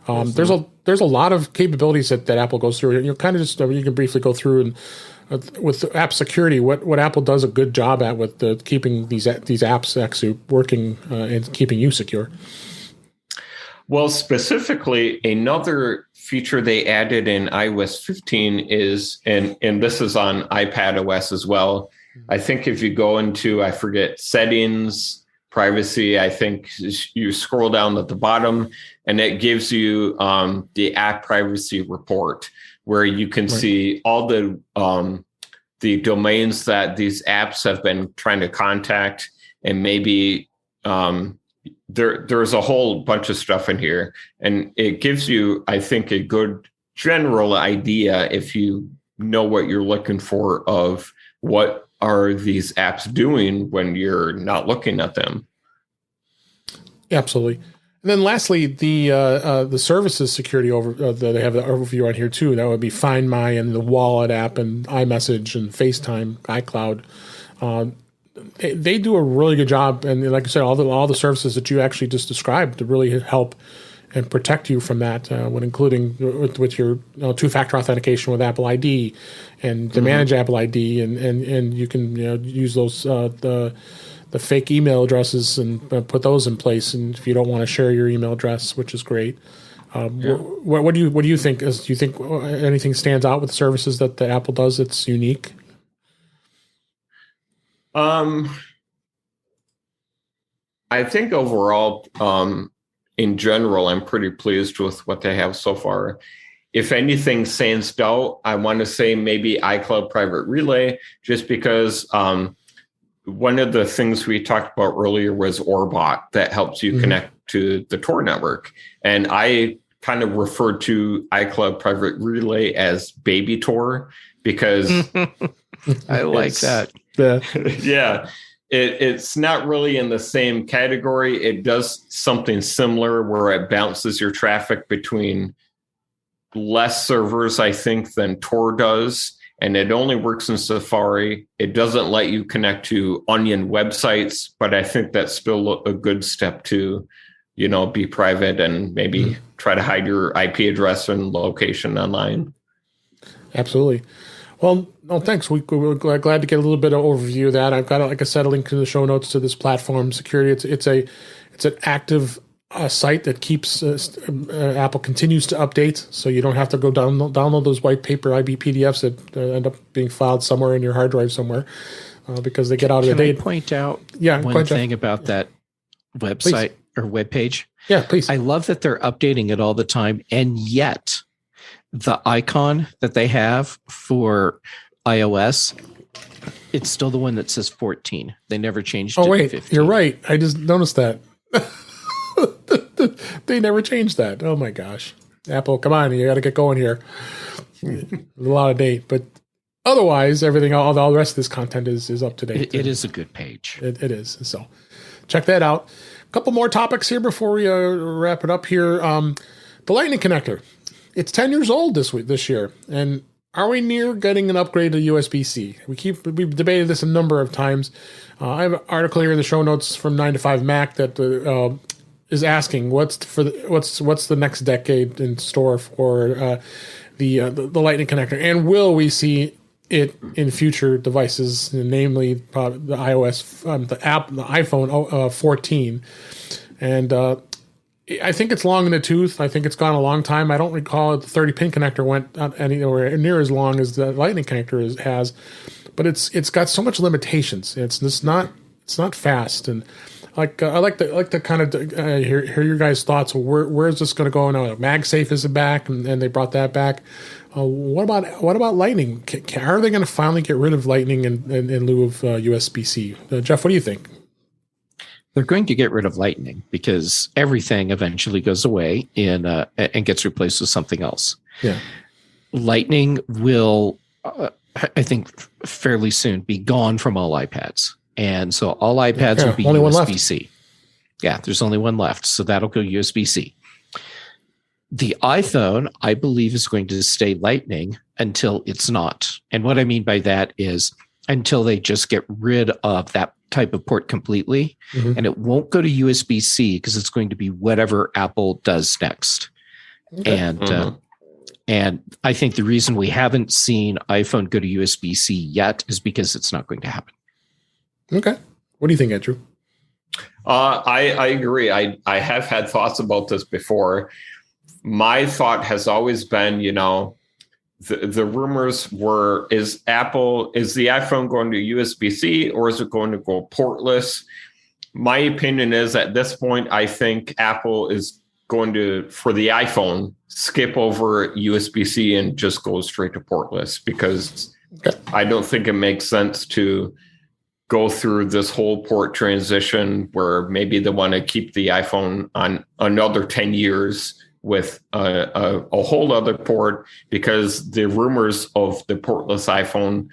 There's a lot of capabilities that Apple goes through. You can briefly go through and. With app security, what Apple does a good job at with keeping these apps actually working and keeping you secure. Well, specifically, another feature they added in iOS 15 is, and this is on iPadOS as well. I think if you go into, settings, privacy, I think you scroll down at the bottom and it gives you the app privacy report, where you can see all the domains that these apps have been trying to contact, and maybe there's a whole bunch of stuff in here, and it gives you, I think, a good general idea if you know what you're looking for of what are these apps doing when you're not looking at them. Absolutely. And then lastly, the services security that they have the overview on here too. That would be Find My and the Wallet app and iMessage and FaceTime, iCloud. They do a really good job, and like I said, all the services that you actually just described to really help and protect you from that, when including with your two-factor authentication with Apple ID and to manage Apple ID, and you can use those the fake email addresses and put those in place, and if you don't want to share your email address, which is great. What do you think? Do you think anything stands out with services that Apple does that's unique? I think overall, in general, I'm pretty pleased with what they have so far. If anything stands out, I want to say maybe iCloud Private Relay, just because one of the things we talked about earlier was Orbot, that helps you connect to the Tor network. And I kind of refer to iCloud Private Relay as Baby Tor because I like that. Yeah. It's not really in the same category. It does something similar where it bounces your traffic between less servers, I think, than Tor does. And it only works in Safari. It doesn't let you connect to Onion websites, but I think that's still a good step to, be private and maybe try to hide your IP address and location online. Absolutely. Well, no, thanks. We're glad to get a little bit of overview of that. I've got, like I said, a link to the show notes to this platform security. It's an active site that keeps Apple continues to update, so you don't have to go download those white paper IB PDFs that end up being filed somewhere in your hard drive somewhere because they get out of date. Can I point out one thing about that website or webpage? Yeah, please. I love that they're updating it all the time, and yet the icon that they have for iOS, it's still the one that says 14. They never changed it to 15. You're right. I just noticed that. They never changed that. Oh my gosh. Apple, come on, you got to get going here. A lot of date, but otherwise, everything, all the rest of this content is up to date. It is a good page. It is. So check that out. A couple more topics here before we wrap it up here. The Lightning connector. It's 10 years old this year, and are we near getting an upgrade to USB-C? We've debated this a number of times. I have an article here in the show notes from 9to5Mac that is asking what's the next decade in store for the Lightning connector, and will we see it in future devices, namely the iOS, the iPhone 14, and I think it's long in the tooth. I think it's gone a long time. I don't recall the 30-pin connector went anywhere near as long as the Lightning connector has, but it's got so much limitations. It's not fast, and I like to kind of hear your guys' thoughts. Where is this going to go now? MagSafe is back, and they brought that back. What about Lightning? Are they going to finally get rid of Lightning in lieu of USB-C? Jeff, what do you think? They're going to get rid of Lightning because everything eventually goes away and gets replaced with something else. Yeah, Lightning will, I think, fairly soon be gone from all iPads, and so all iPads will be USB-C. Yeah, there's only one left, so that'll go USB-C. The iPhone, I believe, is going to stay Lightning until it's not. And what I mean by that is until they just get rid of that type of port completely, and it won't go to USB-C because it's going to be whatever Apple does next. Okay. And I think the reason we haven't seen iPhone go to USB-C yet is because it's not going to happen. Okay. What do you think, Andrew? I agree. I have had thoughts about this before. My thought has always been, the rumors were, is the iPhone going to USB-C or is it going to go portless? My opinion is at this point, I think Apple is going to, for the iPhone, skip over USB-C and just go straight to portless because I don't think it makes sense to go through this whole port transition where maybe they want to keep the iPhone on another 10 years with a whole other port, because the rumors of the portless iPhone,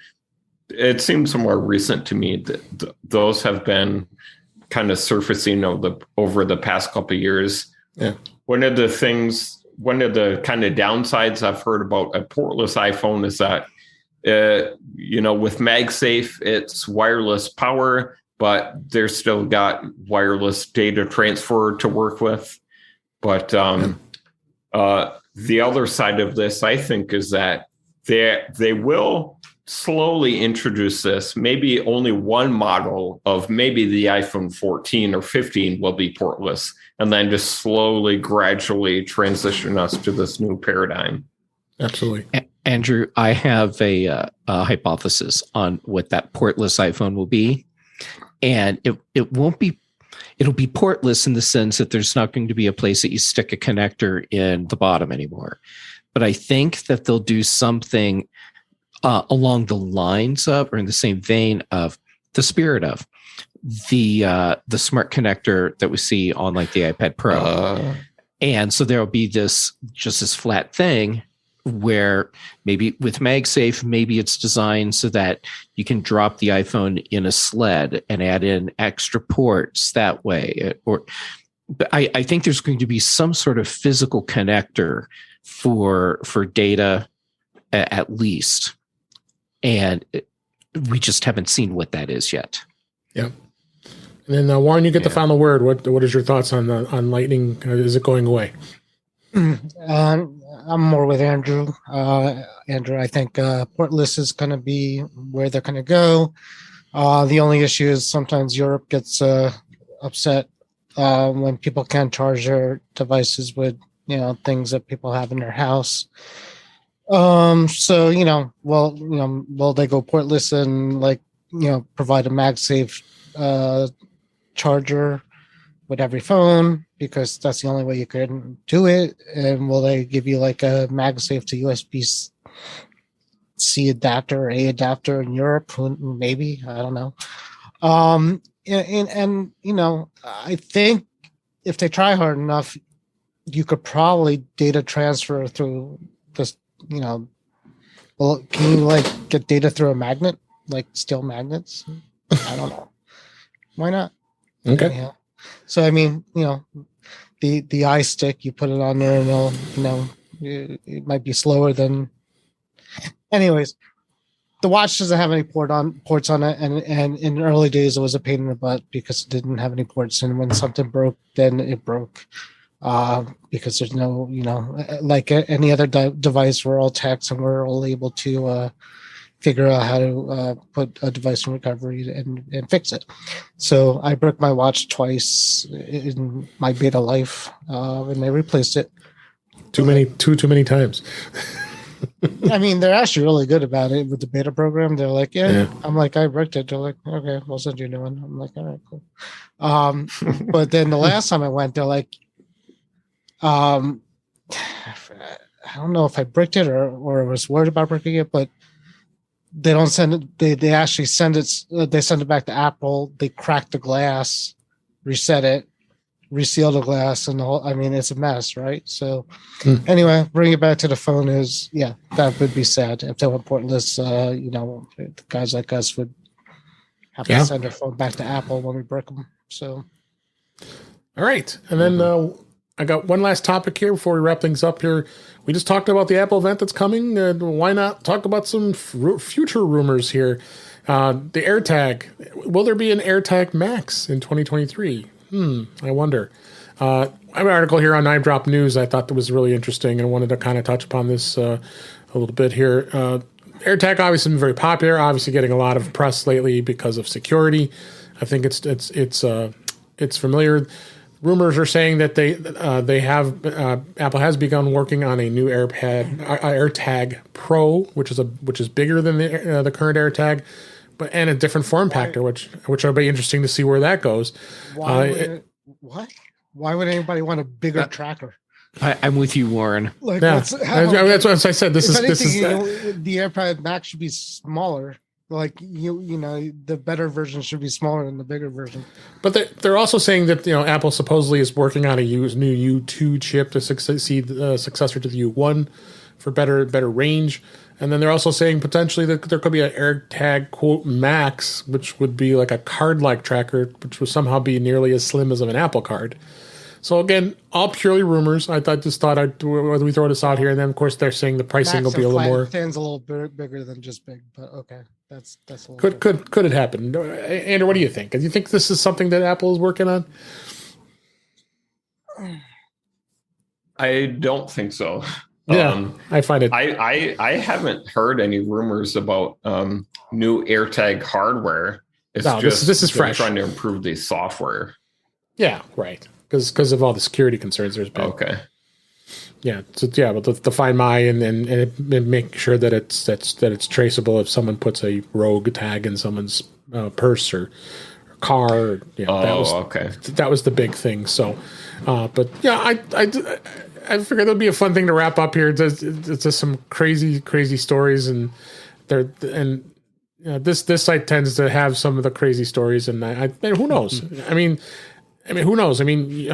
it seems more recent to me that those have been kind of surfacing over the past couple of years. Yeah. One of the kind of downsides I've heard about a portless iPhone is that, with MagSafe, it's wireless power, but they're still got wireless data transfer to work with. But the other side of this, I think, is that they will slowly introduce this. Maybe only one model of maybe the iPhone 14 or 15 will be portless, and then just slowly, gradually transition us to this new paradigm. Absolutely. Andrew, I have a hypothesis on what that portless iPhone will be. And it won't be, it'll be portless in the sense that there's not going to be a place that you stick a connector in the bottom anymore. But I think that they'll do something along the lines of, or in the same vein of, the spirit of the smart connector that we see on like the iPad Pro. And so there'll be this flat thing where maybe with MagSafe, maybe it's designed so that you can drop the iPhone in a sled and add in extra ports that way. But I think there's going to be some sort of physical connector for data at least. And we just haven't seen what that is yet. Yeah. And then Warren, you get the final word. What is your thoughts on Lightning? Is it going away? I'm more with Andrew. Andrew, I think portless is going to be where they're going to go. The only issue is sometimes Europe gets upset when people can't charge their devices with things that people have in their house. So will they go portless and provide a MagSafe charger with every phone, because that's the only way you can do it? And will they give you like a MagSafe to USB-C adapter or A adapter in Europe? Maybe, I don't know. I think if they try hard enough, you could probably data transfer through this. Well, can you get data through a magnet, like steel magnets? I don't know. Why not? Okay. Yeah. So I mean, the eye stick, you put it on there, and it might be slower than. Anyways, the watch doesn't have any ports on it, and in the early days it was a pain in the butt because it didn't have any ports, and when something broke, then it broke. Because there's no, like any other device, we're all techs and we're all able to figure out how to put a device in recovery and fix it. So I broke my watch twice in my beta life, and they replaced it. Too many times. I mean, they're actually really good about it with the beta program. They're like, Yeah. I'm like, I bricked it. They're like, okay, we'll send you a new one. I'm like, all right, cool. But then the last time I went, they're like, I don't know if I bricked it or was worried about bricking it, but they don't send it. They actually send it. They send it back to Apple. They crack the glass, reset it, reseal the glass, and the whole. I mean, it's a mess, right? So, anyway, bring it back to the phone is that would be sad if they were Portless. The guys like us would have to send their phone back to Apple when we brick them. So, all right, and then I got one last topic here before we wrap things up here. We just talked about the Apple event that's coming. Why not talk about some future rumors here? The AirTag. Will there be an AirTag Max in 2023? I wonder. I have an article here on Nine Drop News I thought that was really interesting and wanted to kind of touch upon this a little bit here. AirTag obviously been very popular, obviously getting a lot of press lately because of security. I think it's familiar. Rumors are saying that Apple has begun working on a new AirTag Pro, which is bigger than the current AirTag, and a different form factor, which will be interesting to see where that goes. Why would anybody want a bigger tracker? I'm with you, Warren. Like, that's what I said. This is the AirTag Max should be smaller. Like the better version should be smaller than the bigger version. But they're also saying that Apple supposedly is working on a new U2 chip to succeed the successor to the U1 for better range. And then they're also saying potentially that there could be an AirTag quote Max, which would be like a card-like tracker, which would somehow be nearly as slim as of an Apple Card. So again, all purely rumors. I just thought we throw this out here, and then of course they're saying the pricing will be a little more. Thin's a little bigger than just big, but okay, that's a little. Could it happen, Andrew? What do you think? Do you think this is something that Apple is working on? I don't think so. Yeah, I find it. I haven't heard any rumors about new AirTag hardware. It's this is fresh. Trying to improve the software. Yeah, right. Because of all the security concerns there's been. Okay. Yeah. So but the Find My and make sure that it's traceable if someone puts a rogue tag in someone's purse or car. Okay. That was the big thing. So, but yeah, I figured that'd be a fun thing to wrap up here. It's just some crazy stories, and this site tends to have some of the crazy stories, and who knows? I mean, who knows? I mean,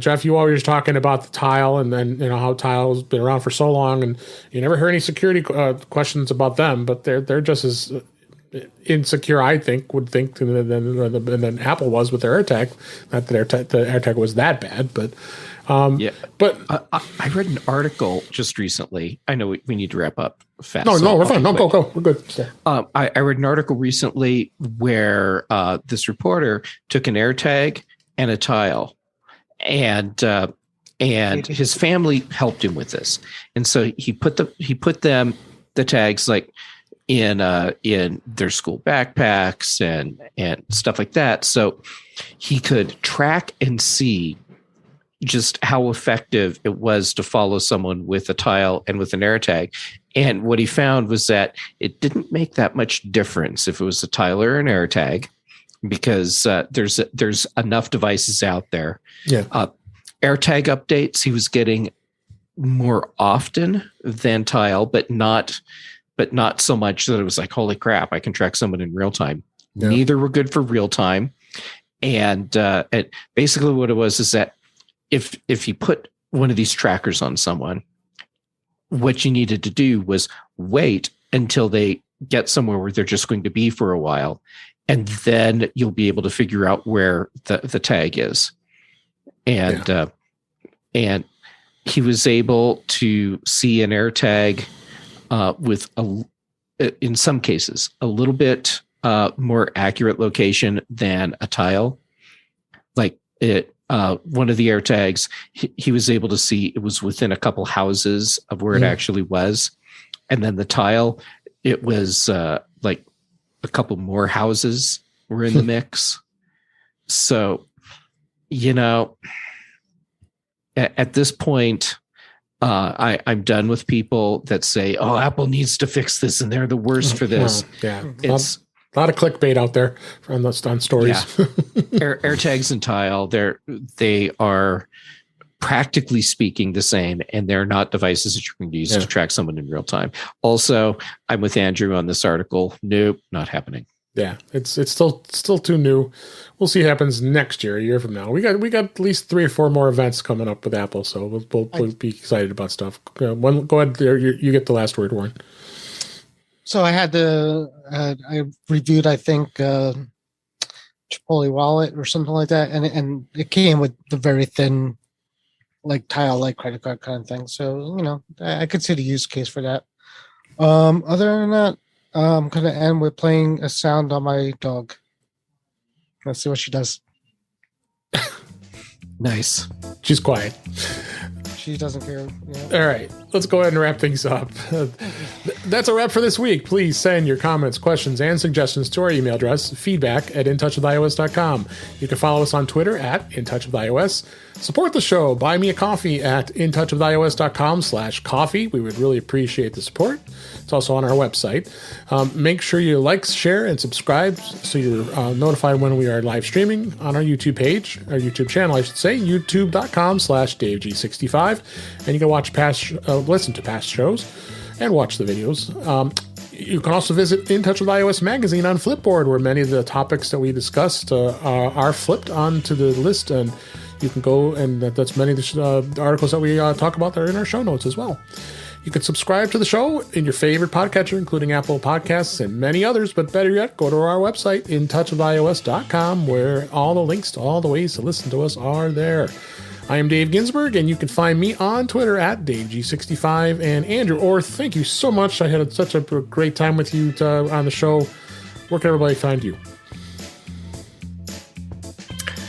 Jeff, you always talking about the Tile, and then how Tile's been around for so long, and you never hear any security questions about them, but they're just as insecure, I would think, than Apple was with their AirTag. Not that the AirTag was that bad, but. But I read an article just recently. I know we need to wrap up fast. No, we're fine. No, go. We're good. I read an article recently where this reporter took an AirTag and a Tile, and his family helped him with this, and so he put the tags like in their school backpacks and stuff like that, so he could track and see just how effective it was to follow someone with a Tile and with an AirTag. And what he found was that it didn't make that much difference if it was a Tile or an AirTag, because there's enough devices out there. Yeah. AirTag updates he was getting more often than Tile, but not so much that it was like, holy crap, I can track someone in real time. Yeah. Neither were good for real time. And basically what it was is that if you put one of these trackers on someone, what you needed to do was wait until they get somewhere where they're just going to be for a while, and then you'll be able to figure out where the tag is. And he was able to see an AirTag with in some cases a little bit more accurate location than a Tile. Like it. One of the AirTags, he was able to see it was within a couple houses of where it actually was. And then the Tile, it was like a couple more houses were in the mix. So, at this point, I'm done with people that say, "Oh, Apple needs to fix this, and they're the worst for this." Yeah, It's a lot of clickbait out there on stories. yeah. AirTags and Tile, they are practically speaking the same, and they're not devices that you can use to track someone in real time. Also, I'm with Andrew on this article. Nope, not happening. Yeah, it's still too new. We'll see what happens next year, a year from now. We got at least 3 or 4 more events coming up with Apple, so we'll be excited about stuff. Go ahead, there. You get the last word, Warren. So I had I reviewed, I think, Chipotle Wallet or something like that, and it came with the very thin, like Tile, like credit card kind of thing. So I could see the use case for that. Other than that, I'm gonna end with playing a sound on my dog. Let's see what she does. Nice. She's quiet. She doesn't care. All right, let's go ahead and wrap things up. That's a wrap for this week. Please send your comments, questions, and suggestions to our email address, feedback@intouchwithios.com. You can follow us on Twitter @intouchwithios. Support the show. Buy me a coffee at intouchwithios.com/coffee. We would really appreciate the support. It's also on our website. Make sure you like, share, and subscribe so you're notified when we are live streaming on our YouTube page, our YouTube channel, I should say, youtube.com/DaveG65. And you can listen to past shows and watch the videos. You can also visit In Touch with iOS magazine on Flipboard, where many of the topics that we discussed are flipped onto the list, and you can go and that's many of the articles that we talk about that are in our show notes as well. You can subscribe to the show in your favorite podcatcher, including Apple Podcasts and many others, but better yet, go to our website, intouchwithios.com, where all the links to all the ways to listen to us are there. I am Dave Ginsburg, and you can find me on Twitter @DaveG65. And Andrew Orth, thank you so much. I had such a great time with you on the show. Where can everybody find you?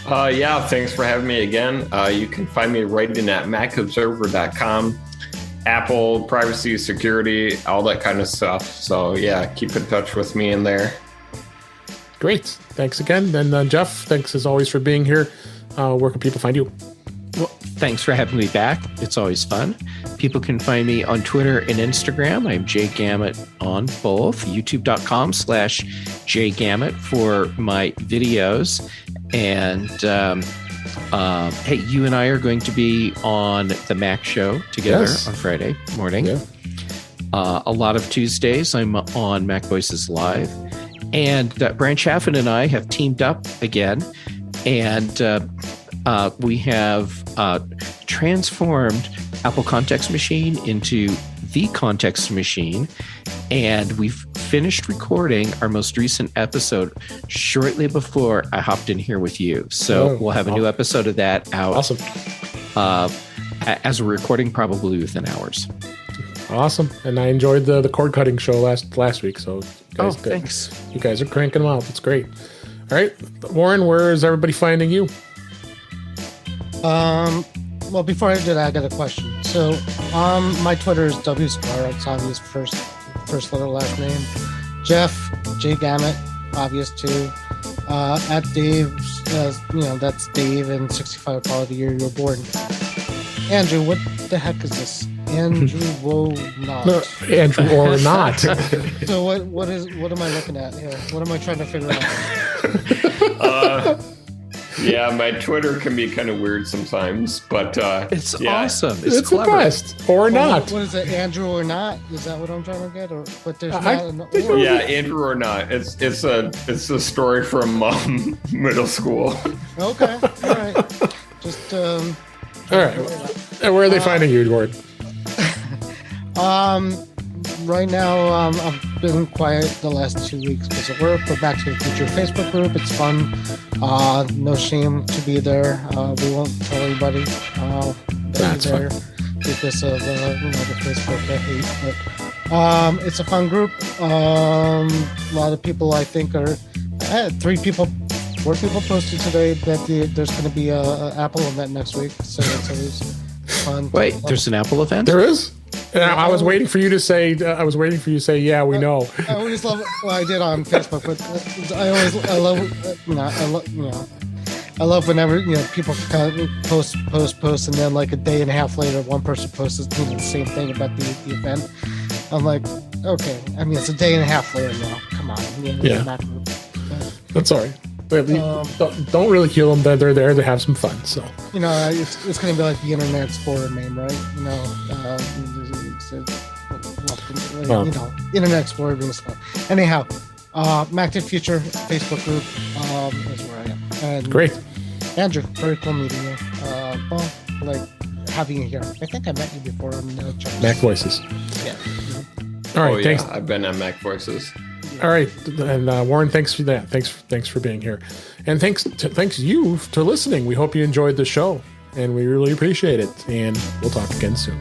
Yeah, thanks for having me again. You can find me writing at macobserver.com, Apple, privacy, security, all that kind of stuff. So yeah, keep in touch with me in there. Great. Thanks again. And Jeff, thanks as always for being here. Where can people find you? Well, thanks for having me back. It's always fun. People can find me on Twitter and Instagram. I'm Gamet on both. YouTube.com/JGamet for my videos. And hey, you and I are going to be on the Mac show together on Friday morning. Yeah. A lot of Tuesdays, I'm on Mac Voices Live. And Brian Chaffin and I have teamed up again. And we have transformed Apple Context Machine into the Context Machine. And we've finished recording our most recent episode shortly before I hopped in here with you. So we'll have a new episode of that out. Awesome. As a recording, probably within hours. Awesome. And I enjoyed the cord cutting show last week. So thanks. You guys are cranking them out. That's great. All right. Warren, where is everybody finding you? Well, before I do that, I got a question. So, my Twitter is WScar. It's obvious first letter, last name. Jeff, J Gamet, obvious too. At Dave's, that's Dave and 65 quality year you were born. Andrew, what the heck is this? Andrew not. No, Andrew or not. So what am I looking at here? What am I trying to figure out? Yeah, my Twitter can be kind of weird sometimes, but it's awesome. It's clever. The best, or not. What is it, Andrew or not? Is that what I'm trying to get? Or but there's not an or. Yeah, Andrew or not. It's a story from middle school. Okay, all right. Just all right. And where are they finding you, Gord? Right now, I've been quiet the last 2 weeks because of work. We're back to the Future Facebook group. It's fun. No shame to be there. We won't tell anybody That's there because of the Facebook hate. But it's a fun group. A lot of people, I think, are 4 people posted today that there's going to be a Apple event next week. So it's always fun. Wait, there's an Apple event? There is. I was waiting for you to say. Yeah, we know. I always love. Well, I did on Facebook, but I love. I love whenever people kind of post, and then like a day and a half later, one person posts the same thing about the event. I'm like, okay, I mean it's a day and a half later now. Come on, Yeah. That's all right. But don't really kill them. They're there to have some fun. So it's going to be like the Internet Explorer meme, right? Internet Explorer being slow. Anyhow, Mac Future Facebook group is where I am. And great, Andrew. Very cool meeting you. Well, like having you here. I think I met you before on Mac Voices. Yeah. All right. Thanks. I've been on Mac Voices. All right, and Warren, thanks for that. Thanks for being here, and thanks you for listening. We hope you enjoyed the show, and we really appreciate it. And we'll talk again soon.